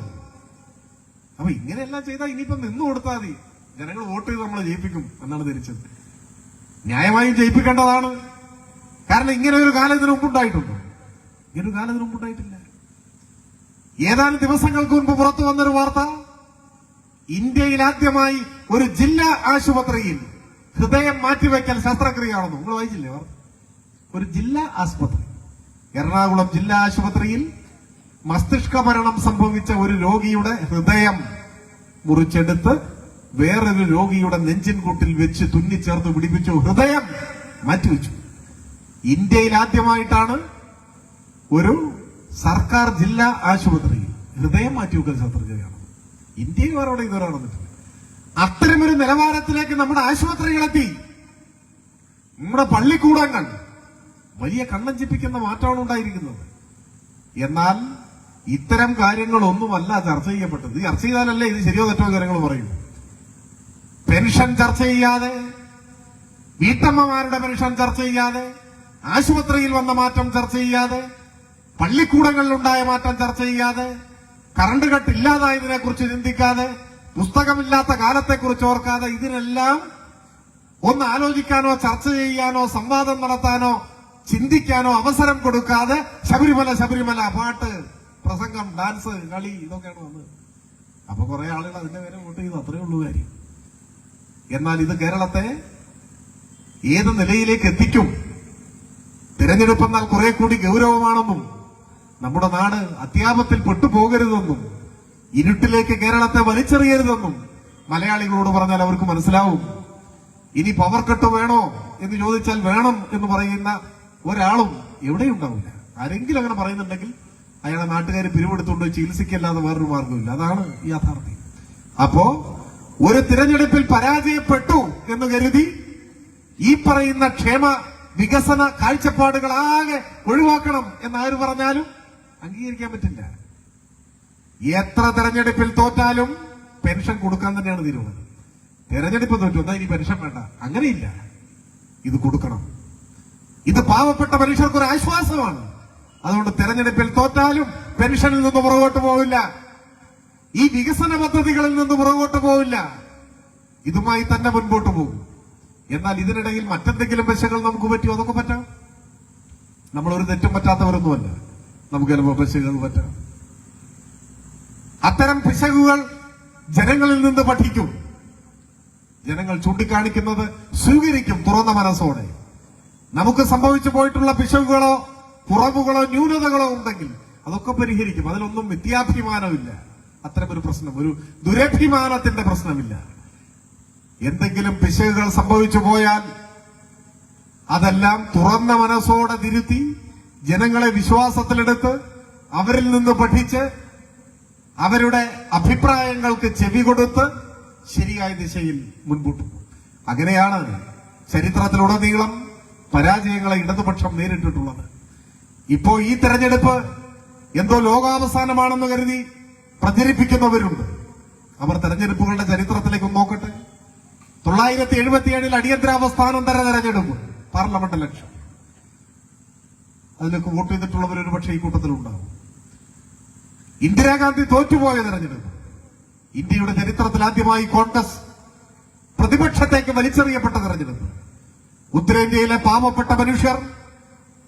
അപ്പൊ ഇങ്ങനെയെല്ലാം ചെയ്താൽ ഇനിയിപ്പം നിന്നു കൊടുത്താൽ മതി. ജനങ്ങൾ വോട്ട് ചെയ്ത് നമ്മളെ ജയിപ്പിക്കും എന്നാണ് ധരിച്ചത്. ന്യായമായും ജയിപ്പിക്കേണ്ടതാണ്. കാരണം ഇങ്ങനെ ഒരു കാലം ഇതിനു മുമ്പുണ്ടായിട്ടുണ്ടോ? ഇങ്ങനൊരു കാലം ഇതിനു മുമ്പുണ്ടായിട്ടില്ല. ഏതാനും ദിവസങ്ങൾക്ക് മുൻപ് പുറത്തു വന്നൊരു വാർത്ത, ഇന്ത്യയിൽ ആദ്യമായി ഒരു ജില്ലാ ആശുപത്രിയിൽ ഹൃദയം മാറ്റിവെക്കൽ ശസ്ത്രക്രിയയാണെന്ന്. നിങ്ങൾ വായിച്ചില്ലേ വാർത്ത? ഒരു ജില്ലാ ആശുപത്രി, എറണാകുളം ജില്ലാ ആശുപത്രിയിൽ മസ്തിഷ്ക മരണം സംഭവിച്ച ഒരു രോഗിയുടെ ഹൃദയം മുറിച്ചെടുത്ത് വേറൊരു രോഗിയുടെ നെഞ്ചിൻകൂട്ടിൽ വെച്ച് തുന്നിച്ചേർത്ത് പിടിപ്പിച്ചു, ഹൃദയം മാറ്റിവെച്ചു. ഇന്ത്യയിൽ ആദ്യമായിട്ടാണ് ഒരു സർക്കാർ ജില്ലാ ആശുപത്രിയിൽ ഹൃദയം മാറ്റിവെക്കൽ ശസ്ത്രക്രിയയാണ്. ഇന്ത്യയിൽ വേറെ ഇതുവരെ നടന്നിട്ടില്ല. അത്തരമൊരു നിലവാരത്തിലേക്ക് നമ്മുടെ ആശുപത്രികളെത്തി. നമ്മുടെ പള്ളിക്കൂടങ്ങൾ വലിയ കണ്ണഞ്ചിപ്പിക്കുന്ന മാറ്റമാണ് ഉണ്ടായിരിക്കുന്നത്. എന്നാൽ ഇത്തരം കാര്യങ്ങളൊന്നുമല്ല ചർച്ച ചെയ്യപ്പെട്ടത്. ചർച്ച ചെയ്താലല്ലേ ഇത് ശരിയോ തെറ്റോ കാര്യങ്ങൾ പറയൂ. പെൻഷൻ ചർച്ച ചെയ്യാതെ, വീട്ടമ്മമാരുടെ പെൻഷൻ ചർച്ച ചെയ്യാതെ, ആശുപത്രിയിൽ വന്ന മാറ്റം ചർച്ച ചെയ്യാതെ, പള്ളിക്കൂടങ്ങളിലുണ്ടായ മാറ്റം ചർച്ച ചെയ്യാതെ, കറണ്ട് കട്ട് ഇല്ലാതായതിനെ കുറിച്ച് ചിന്തിക്കാതെ, പുസ്തകമില്ലാത്ത കാലത്തെക്കുറിച്ച് ഓർക്കാതെ, ഇതിനെല്ലാം ഒന്ന് ആലോചിക്കാനോ ചർച്ച ചെയ്യാനോ സംവാദം നടത്താനോ ചിന്തിക്കാനോ അവസരം കൊടുക്കാതെ ശബരിമല പാട്ട്, പ്രസംഗം, ഡാൻസ്, കളി, ഇതൊക്കെയാണ് വന്നത്. അപ്പൊ കുറെ ആളുകൾ അതിന്റെ പേരെ വോട്ട് ചെയ്തു, അത്രയേ ഉള്ളൂ കാര്യം. എന്നാൽ ഇത് കേരളത്തെ ഏത് നിലയിലേക്ക് എത്തിക്കും? തിരഞ്ഞെടുപ്പെന്നാൽ കുറെ കൂടി ഗൗരവമാണെന്നും നമ്മുടെ നാട് അത്യാപത്തിൽ പെട്ടുപോകരുതെന്നും ഇരുട്ടിലേക്ക് കേരളത്തെ വലിച്ചെറിയരുതെന്നും മലയാളികളോട് പറഞ്ഞാൽ അവർക്ക് മനസ്സിലാവും. ഇനി പവർ കട്ട് വേണോ എന്ന് ചോദിച്ചാൽ വേണം എന്ന് പറയുന്ന ഒരാളും എവിടെയുണ്ടാവില്ല. ആരെങ്കിലും അങ്ങനെ പറയുന്നുണ്ടെങ്കിൽ അയാളെ നാട്ടുകാർ പിരിവെടുത്തുകൊണ്ട് ചികിത്സിക്കല്ലാതെ വേറൊരു മാർഗമില്ല. അതാണ് യാഥാർത്ഥ്യം. അപ്പോ ഒരു തിരഞ്ഞെടുപ്പിൽ പരാജയപ്പെട്ടു എന്ന് കരുതി ഈ പറയുന്ന ക്ഷേമ വികസന കാഴ്ചപ്പാടുകളാകെ ഒഴിവാക്കണം എന്നാര് പറഞ്ഞാലും അംഗീകരിക്കാൻ പറ്റില്ല. എത്ര തെരഞ്ഞെടുപ്പിൽ തോറ്റാലും പെൻഷൻ കൊടുക്കാൻ തന്നെയാണ് തീരുമാനം. തെരഞ്ഞെടുപ്പ് തോറ്റു എന്നാ ഇനി പെൻഷൻ വേണ്ട, അങ്ങനെയില്ല. ഇത് കൊടുക്കണം. ഇത് പാവപ്പെട്ട മനുഷ്യർക്കൊരു ആശ്വാസമാണ്. അതുകൊണ്ട് തെരഞ്ഞെടുപ്പിൽ തോറ്റാലും പെൻഷനിൽ നിന്ന് പുറകോട്ട് പോവില്ല, ഈ വികസന പദ്ധതികളിൽ നിന്ന് പുറകോട്ട് പോവില്ല, ഇതുമായി തന്നെ മുൻപോട്ട് പോകും. എന്നാൽ ഇതിനിടയിൽ മറ്റെന്തെങ്കിലും പശകൾ നമുക്ക് പറ്റുമോ? അതൊക്കെ പറ്റാം. നമ്മളൊരു തെറ്റും പറ്റാത്തവരൊന്നുമല്ല, നമുക്ക് ചിലപ്പോൾ പശകൾ പറ്റാം. അത്തരം പിശകുകൾ ജനങ്ങളിൽ നിന്ന് പഠിക്കും, ജനങ്ങൾ ചൂണ്ടിക്കാണിക്കുന്നത് സ്വീകരിക്കും തുറന്ന മനസ്സോടെ. നമുക്ക് സംഭവിച്ചു പോയിട്ടുള്ള പിശകുകളോ കുറവുകളോ ന്യൂനതകളോ ഉണ്ടെങ്കിൽ അതൊക്കെ പരിഹരിക്കും. അതിലൊന്നും വിദ്യാഭിമാനമില്ല, അത്തരമൊരു പ്രശ്നം, ഒരു ദുരഭിമാനത്തിന്റെ പ്രശ്നമില്ല. എന്തെങ്കിലും പിശകുകൾ സംഭവിച്ചു പോയാൽ അതെല്ലാം തുറന്ന മനസ്സോടെ തിരുത്തി ജനങ്ങളെ വിശ്വാസത്തിലെടുത്ത് അവരിൽ നിന്ന് പഠിച്ച് അവരുടെ അഭിപ്രായങ്ങൾക്ക് ചെവി കൊടുത്ത് ശരിയായ ദിശയിൽ മുൻപോട്ട് പോകും. അങ്ങനെയാണ് ചരിത്രത്തിലുടനീളം പരാജയങ്ങളെ ഇടതുപക്ഷം നേരിട്ടിട്ടുള്ളത്. ഇപ്പോ ഈ തെരഞ്ഞെടുപ്പ് എന്തോ ലോകാവസാനമാണെന്ന് കരുതി പ്രചരിപ്പിക്കുന്നവരുണ്ട്. അവർ തെരഞ്ഞെടുപ്പുകളുടെ ചരിത്രത്തിലേക്ക് നോക്കട്ടെ. 977 അടിയന്തരാവസ്ഥാനന്തര തെരഞ്ഞെടുപ്പ്, പാർലമെന്റ് ഇലക്ഷൻ. അതിലേക്ക് വോട്ട് ചെയ്തിട്ടുള്ളവർ ഒരു പക്ഷേ ഈ കൂട്ടത്തിലുണ്ടാവും. ഇന്ദിരാഗാന്ധി തോറ്റുപോയ തെരഞ്ഞെടുപ്പ്, ഇന്ത്യയുടെ ചരിത്രത്തിൽ ആദ്യമായി കോൺഗ്രസ് പ്രതിപക്ഷത്തേക്ക് വലിച്ചെറിയപ്പെട്ട തെരഞ്ഞെടുപ്പ്. ഉത്തരേന്ത്യയിലെ പാവപ്പെട്ട മനുഷ്യർ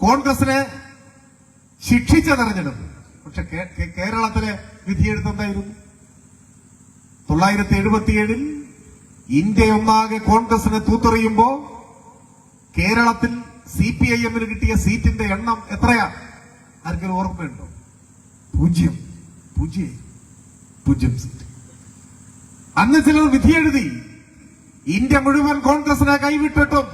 കോൺഗ്രസിനെ ശിക്ഷിച്ച തെരഞ്ഞെടുപ്പ്. പക്ഷെ കേരളത്തിലെ വിധിയെഴുത്തെന്തായിരുന്നു? 977 ഇന്ത്യയൊന്നാകെ കോൺഗ്രസിനെ തൂത്തെറിയുമ്പോ കേരളത്തിൽ CPIM-ന് കിട്ടിയ സീറ്റിന്റെ എണ്ണം എത്രയാ? ആർക്കൊരു ഓർമ്മയുണ്ടോ? 0 സീറ്റ്. അന്ന് ചിലർ വിധിയെഴുതി ഇന്ത്യ മുഴുവൻ കോൺഗ്രസിനെ കൈവിട്ടിട്ടും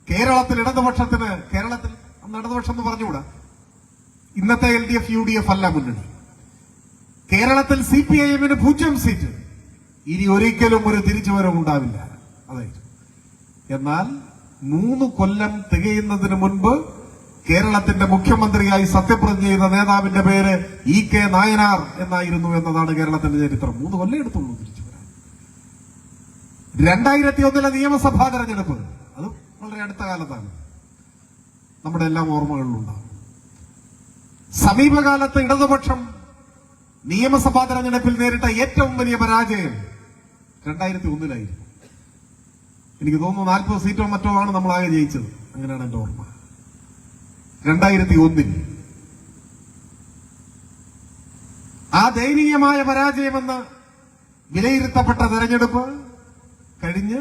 കേരളത്തിൽ ഇടതുപക്ഷത്തിന്, കേരളത്തിൽ അന്ന് ഇടതുപക്ഷം എന്ന് പറഞ്ഞുകൂടാ, ഇന്നത്തെ LDF UDF അല്ല മുന്നണി, കേരളത്തിൽ CPIM-ന് 0 സീറ്റ്. ഇനി ഒരിക്കലും ഒരു തിരിച്ചുവരവുണ്ടാവില്ല. അതായത് എന്നാൽ 3 കൊല്ലം തികയുന്നതിന് മുൻപ് കേരളത്തിന്റെ മുഖ്യമന്ത്രിയായി സത്യപ്രതിജ്ഞ ചെയ്ത നേതാവിന്റെ പേര് EK നായനാർ എന്നായിരുന്നു എന്നതാണ് കേരളത്തിന്റെ ചരിത്രം. 3 കൊല്ലം എടുത്തുള്ളൂ തിരിച്ചു വരാൻ. 2001 നിയമസഭാ തെരഞ്ഞെടുപ്പ്, അത് വളരെ അടുത്ത കാലത്താണ്, നമ്മുടെ എല്ലാം ഓർമ്മകളിലുണ്ടാകും. സമീപകാലത്ത് ഇടതുപക്ഷം നിയമസഭാ തെരഞ്ഞെടുപ്പിൽ നേരിട്ട ഏറ്റവും വലിയ പരാജയം 2001 എനിക്ക് തോന്നുന്നു 40 സീറ്റോ മറ്റോ ആണ് നമ്മളാകെ ജയിച്ചത്. അങ്ങനെയാണ് എന്റെ ഓർമ്മ. 2001 ആ ദയനീയമായ പരാജയമെന്ന് വിലയിരുത്തപ്പെട്ട തെരഞ്ഞെടുപ്പ് കഴിഞ്ഞ്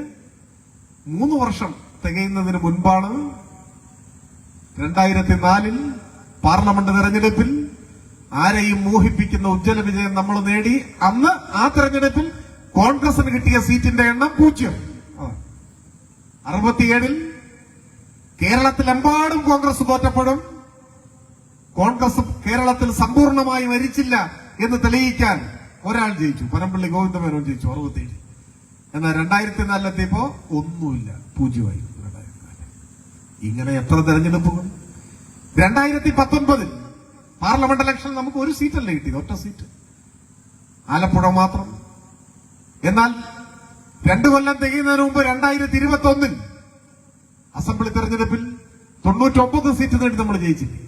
3 വർഷം തികയുന്നതിന് മുൻപാണ് 2004 പാർലമെന്റ് തെരഞ്ഞെടുപ്പിൽ ആരെയും മോഹിപ്പിക്കുന്ന ഉജ്ജ്വല വിജയം നമ്മൾ നേടി. അന്ന് ആ തെരഞ്ഞെടുപ്പിൽ കോൺഗ്രസിന് കിട്ടിയ സീറ്റിന്റെ എണ്ണം 0. 67 കേരളത്തിലെമ്പാടും കോൺഗ്രസ് തോറ്റപ്പെടും. കോൺഗ്രസ് കേരളത്തിൽ സമ്പൂർണമായി മരിച്ചില്ല എന്ന് തെളിയിക്കാൻ ഒരാൾ ജയിച്ചു, പനമ്പള്ളി ഗോവിന്ദമേനോൻ ജയിച്ചു 67. എന്നാൽ 2004 എത്തിയപ്പോ ഒന്നുമില്ല, 0 ഇങ്ങനെ എത്ര തെരഞ്ഞെടുപ്പുകൾ. 2019 പാർലമെന്റ് ഇലക്ഷൻ നമുക്ക് 1 സീറ്റല്ലേ കിട്ടിയത്, ഒറ്റ സീറ്റ്, ആലപ്പുഴ മാത്രം. എന്നാൽ 2 കൊല്ലം തികയുന്നതിന് മുമ്പ് 2021 അസംബ്ലി തെരഞ്ഞെടുപ്പിൽ 99 സീറ്റ് നേടി നമ്മൾ ജയിച്ചില്ലേ.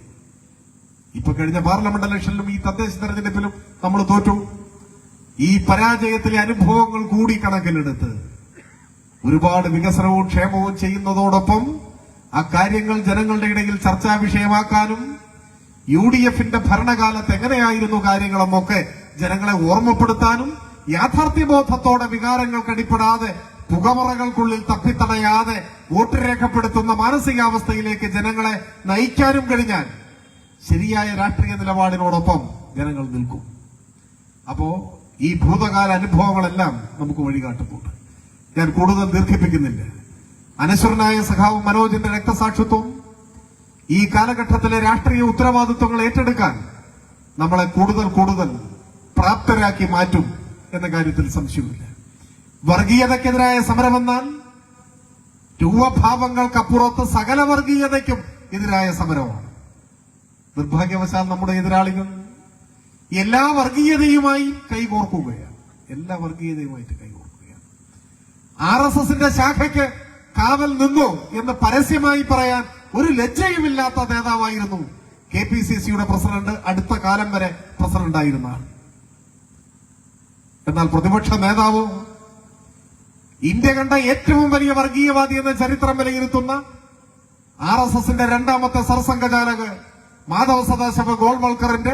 ഇപ്പൊ കഴിഞ്ഞ പാർലമെന്റ് ഇലക്ഷനിലും ഈ തദ്ദേശ തെരഞ്ഞെടുപ്പിലും നമ്മൾ തോറ്റു. ഈ പരാജയത്തിലെ അനുഭവങ്ങൾ കൂടി കണക്കിലെടുത്ത് ഒരുപാട് വികസനവും ക്ഷേമവും ചെയ്യുന്നതോടൊപ്പം ആ കാര്യങ്ങൾ ജനങ്ങളുടെ ഇടയിൽ ചർച്ചാ വിഷയമാക്കാനും UDF-ന്റെ ഭരണകാലത്ത് എങ്ങനെയായിരുന്നു കാര്യങ്ങളെന്നൊക്കെ ജനങ്ങളെ ഓർമ്മപ്പെടുത്താനും യാഥാർത്ഥ്യബോധത്തോടെ വികാരങ്ങൾക്ക് അടിപ്പെടാതെ പുകമറകൾക്കുള്ളിൽ തപ്പിത്തടയാതെ വോട്ട് രേഖപ്പെടുത്തുന്ന മാനസികാവസ്ഥയിലേക്ക് ജനങ്ങളെ നയിക്കാനും കഴിഞ്ഞാൽ ശരിയായ രാഷ്ട്രീയ നിലപാടിനോടൊപ്പം ജനങ്ങൾ നിൽക്കും. അപ്പോ ഈ ഭൂതകാല അനുഭവങ്ങളെല്ലാം നമുക്ക് വഴികാട്ടുന്നുണ്ട്. ഞാൻ കൂടുതൽ ദീർഘിപ്പിക്കുന്നില്ല. അനശ്വരനായ സഖാവ് മനോജിന്റെ രക്തസാക്ഷിത്വം ഈ കാലഘട്ടത്തിലെ രാഷ്ട്രീയ ഉത്തരവാദിത്വങ്ങൾ ഏറ്റെടുക്കാൻ നമ്മളെ കൂടുതൽ പ്രാപ്തരാക്കി മാറ്റും എന്ന കാര്യത്തിൽ സംശയമില്ല. വർഗീയതയ്ക്കെതിരായ സമരമെന്നാൽ രൂപഭാവങ്ങൾക്കപ്പുറത്ത് സകല വർഗീയതയ്ക്കും എതിരായ സമരമാണ്. നിർഭാഗ്യവശാൽ നമ്മുടെ എതിരാളികൾ എല്ലാ വർഗീയതയുമായി കൈകോർക്കുകയാണ്. RSSന്റെ ശാഖയ്ക്ക് കാവൽ നിന്നു എന്ന് പരസ്യമായി പറയാൻ ഒരു ലജ്ജയുമില്ലാത്ത നേതാവായിരുന്നു KPCCയുടെ പ്രസിഡന്റ്, അടുത്ത കാലം വരെ പ്രസിഡന്റായിരുന്ന ആൾ. എന്നാൽ പ്രതിപക്ഷ നേതാവ് ഇന്ത്യ കണ്ട ഏറ്റവും വലിയ വർഗീയവാദി എന്ന ചരിത്രം വിലയിരുത്തുന്ന RSSന്റെ രണ്ടാമത്തെ സർസംഘചാലക് മാധവ് സദാശിവ ഗോൾവൽക്കറിന്റെ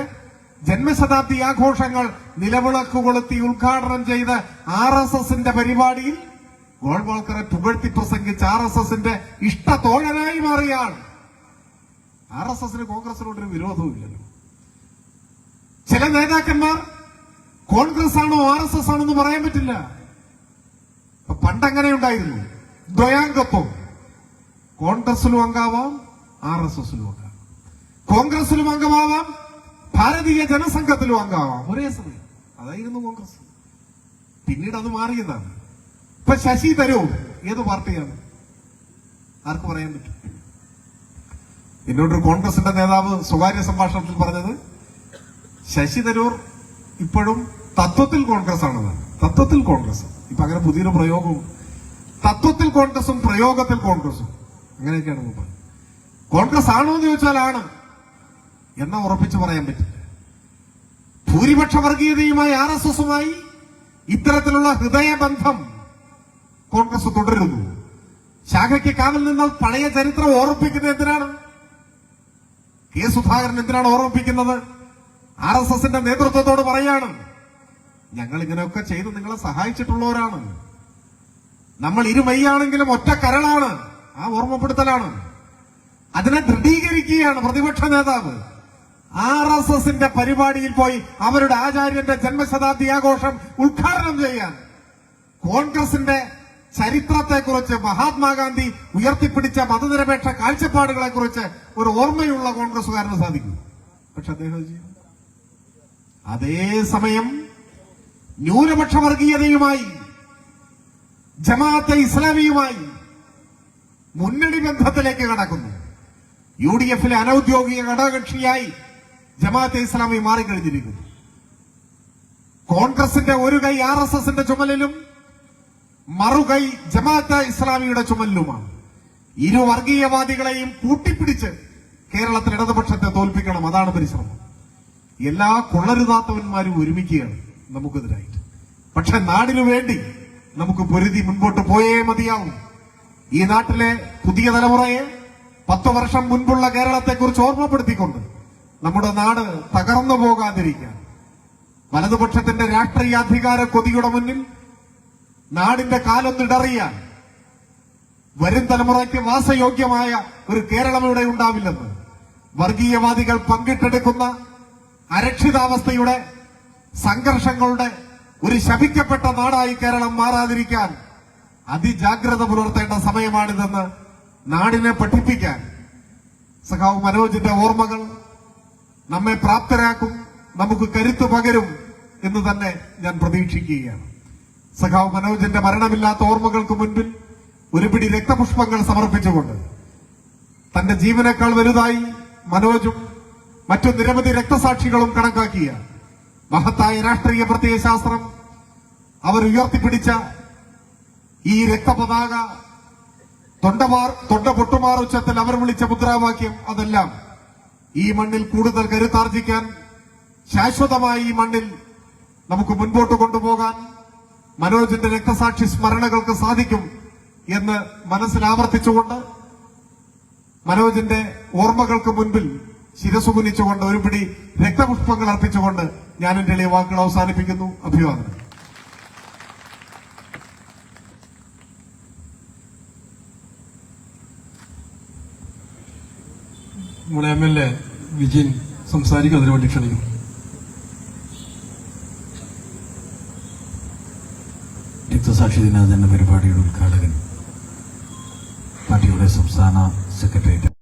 ജന്മശതാബ്ദി ആഘോഷങ്ങൾ നിലവിളക്ക് കൊളുത്തി ഉദ്ഘാടനം ചെയ്ത RSSന്റെ പരിപാടിയിൽ ഗോൾവൽക്കറെ പുകഴ്ത്തി പ്രസംഗിച്ച RSSന്റെ ഇഷ്ടത്തോഴനായി മാറിയ ആൾ. RSSന് കോൺഗ്രസിനോടൊരു വിരോധവുമില്ലല്ലോ. ചില നേതാക്കന്മാർ കോൺഗ്രസ് ആണോ RSS ആണെന്ന് പറയാൻ പറ്റില്ല. പണ്ടങ്ങനെ ഉണ്ടായിരുന്നു, ദ്വയാംഗത്വം. കോൺഗ്രസിലും അംഗമാവാം, RSSലും അംഗമാവാം. കോൺഗ്രസിലും അംഗമാവാം, ഭാരതീയ ജനസംഘത്തിലും അംഗമാവാം ഒരേ സമയം. അതായിരുന്നു കോൺഗ്രസ്. പിന്നീട് അത് മാറിയതാണ്. ഇപ്പൊ ശശി തരൂർ ഏത് പാർട്ടിയാണ്? ആർക്ക് പറയാൻ പറ്റും? എന്നോടൊരു കോൺഗ്രസിന്റെ നേതാവ് സ്വകാര്യ സംഭാഷണത്തിൽ പറഞ്ഞത് ശശി തരൂർ ഇപ്പോഴും തത്വത്തിൽ കോൺഗ്രസ് ആണെന്നാണ്. തത്വത്തിൽ കോൺഗ്രസ്. ഇപ്പൊ അങ്ങനെ പുതിയൊരു പ്രയോഗവും, തത്വത്തിൽ കോൺഗ്രസും പ്രയോഗത്തിൽ കോൺഗ്രസും, അങ്ങനെയൊക്കെയാണ് പറഞ്ഞത്. കോൺഗ്രസ് ആണോ എന്ന് ചോദിച്ചാൽ ആണ് എന്നാ ഉറപ്പിച്ച് പറയാൻ പറ്റില്ല. ഭൂരിപക്ഷ വർഗീയതയുമായി RSSുമായി ഇത്തരത്തിലുള്ള ഹൃദയബന്ധം കോൺഗ്രസ് തുടരുന്നു. ശാഖയ്ക്ക് കാവൽ നിന്നാൽ പഴയ ചരിത്രം ഓർമ്മിപ്പിക്കുന്നത് എന്തിനാണ്? കെ സുധാകരൻ എന്തിനാണ് ഓർമ്മിപ്പിക്കുന്നത്? RSSന്റെ നേതൃത്വത്തോട് പറയാണ്, ഞങ്ങൾ ഇങ്ങനെയൊക്കെ ചെയ്ത് നിങ്ങളെ സഹായിച്ചിട്ടുള്ളവരാണ്, നമ്മൾ ഇരുമയ്യാണെങ്കിലും ഒറ്റ കരളാണ്. ആ ഓർമ്മപ്പെടുത്തലാണ്. അതിനെ ദൃഢീകരിക്കുകയാണ് പ്രതിപക്ഷ നേതാവ്. RSSന്റെ പരിപാടിയിൽ പോയി അവരുടെ ആചാര്യന്റെ ജന്മശതാബ്ദി ആഘോഷം ഉദ്ഘാടനം ചെയ്യാൻ കോൺഗ്രസിന്റെ ചരിത്രത്തെക്കുറിച്ച്, മഹാത്മാഗാന്ധി ഉയർത്തിപ്പിടിച്ച മതനിരപേക്ഷ കാഴ്ചപ്പാടുകളെ കുറിച്ച് ഒരു ഓർമ്മയുള്ള കോൺഗ്രസുകാരന് സാധിക്കും. പക്ഷെ അദ്ദേഹം ചെയ്യും. അതേസമയം ന്യൂനപക്ഷ വർഗീയതയുമായി, ജമാഅത്തെ ഇസ്ലാമിയുമായി മുന്നണി ബന്ധത്തിലേക്ക് കടക്കുന്നു. UDFിലെ അനൌദ്യോഗിക ഘടകകക്ഷിയായി ജമാഅത്തെ ഇസ്ലാമി മാറിക്കഴിഞ്ഞിരിക്കുന്നു. കോൺഗ്രസിന്റെ ഒരു കൈ RSSന്റെ ചുമലിലും മറുകൈ ജമാഅത്തെ ഇസ്ലാമിയുടെ ചുമലിലുമാണ്. ഇരു വർഗീയവാദികളെയും കൂട്ടിപ്പിടിച്ച് കേരളത്തിൽ ഇടതുപക്ഷത്തെ തോൽപ്പിക്കണം. അതാണ് പരിശ്രമം. എല്ലാ കൊള്ളരുതാത്തവന്മാരും ഒരുമിക്കുകയാണ് നമുക്കെതിരായിട്ട്. പക്ഷെ നാടിനു വേണ്ടി നമുക്ക് പൊരുതി മുൻപോട്ട് പോയേ മതിയാവും. ഈ നാട്ടിലെ പുതിയ തലമുറയെ 10 വർഷം മുൻപുള്ള കേരളത്തെക്കുറിച്ച് ഓർമ്മപ്പെടുത്തിക്കൊണ്ട് നമ്മുടെ നാട് തകർന്നു പോകാതിരിക്കാൻ, വലതുപക്ഷത്തിന്റെ രാഷ്ട്രീയാധികാര കൊതിയുടെ മുന്നിൽ നാടിന്റെ കാലൊന്നിടറിയാൻ, വരും തലമുറയ്ക്ക് വാസയോഗ്യമായ ഒരു കേരളം ഇവിടെ ഉണ്ടാവില്ലെന്ന് വർഗീയവാദികൾ പങ്കിട്ടെടുക്കുന്ന അരക്ഷിതാവസ്ഥയുടെ, സംഘർഷങ്ങളുടെ ഒരു ശപിക്കപ്പെട്ട നാടായി കേരളം മാറാതിരിക്കാൻ അതിജാഗ്രത പുലർത്തേണ്ട സമയമാണിതെന്ന് നാടിനെ പഠിപ്പിക്കാൻ സഖാവ് മനോജിന്റെ ഓർമ്മകൾ നമ്മെ പ്രാപ്തരാക്കും, നമുക്ക് കരുത്തു പകരും എന്ന് തന്നെ ഞാൻ പ്രതീക്ഷിക്കുകയാണ്. സഖാവ് മനോജിന്റെ മരണമില്ലാത്ത ഓർമ്മകൾക്ക് മുൻപിൽ ഒരു പിടി രക്തപുഷ്പങ്ങൾ സമർപ്പിച്ചുകൊണ്ട് തന്റെ ജീവനേക്കാൾ വലുതായി മനോജും മറ്റു നിരവധി രക്തസാക്ഷികളും കണക്കാക്കിയ മഹത്തായ രാഷ്ട്രീയ പ്രത്യയശാസ്ത്രം, അവർ ഉയർത്തിപ്പിടിച്ച ഈ രക്തപതാക, തൊണ്ട പൊട്ടുമാർ ഉച്ചത്തിൽ അവർ വിളിച്ച മുദ്രാവാക്യം, അതെല്ലാം ഈ മണ്ണിൽ കൂടുതൽ കരുത്താർജിക്കാൻ, ശാശ്വതമായി ഈ മണ്ണിൽ നമുക്ക് മുൻപോട്ട് കൊണ്ടുപോകാൻ മനോജിന്റെ രക്തസാക്ഷി സ്മരണകൾക്ക് സാധിക്കും എന്ന് മനസ്സിൽ ആവർത്തിച്ചുകൊണ്ട് മനോജിന്റെ ഓർമ്മകൾക്ക് മുൻപിൽ ശിരസുകുനിച്ചുകൊണ്ട് ഒരു പിടി രക്തപുഷ്പങ്ങൾ അർപ്പിച്ചുകൊണ്ട് ഞാൻ എന്റെ എളിയ വാക്കുകൾ അവസാനിപ്പിക്കുന്നു. അഭിവാദനം. നമ്മുടെ MLA വിജയൻ സംസാരിക്കും. അതിനുവേണ്ടി ക്ഷണിക്കും. രക്തസാക്ഷി ദിനാചരണ പരിപാടിയുടെ ഉദ്ഘാടകൻ, പാർട്ടിയുടെ സംസ്ഥാന സെക്രട്ടേറിയറ്റ്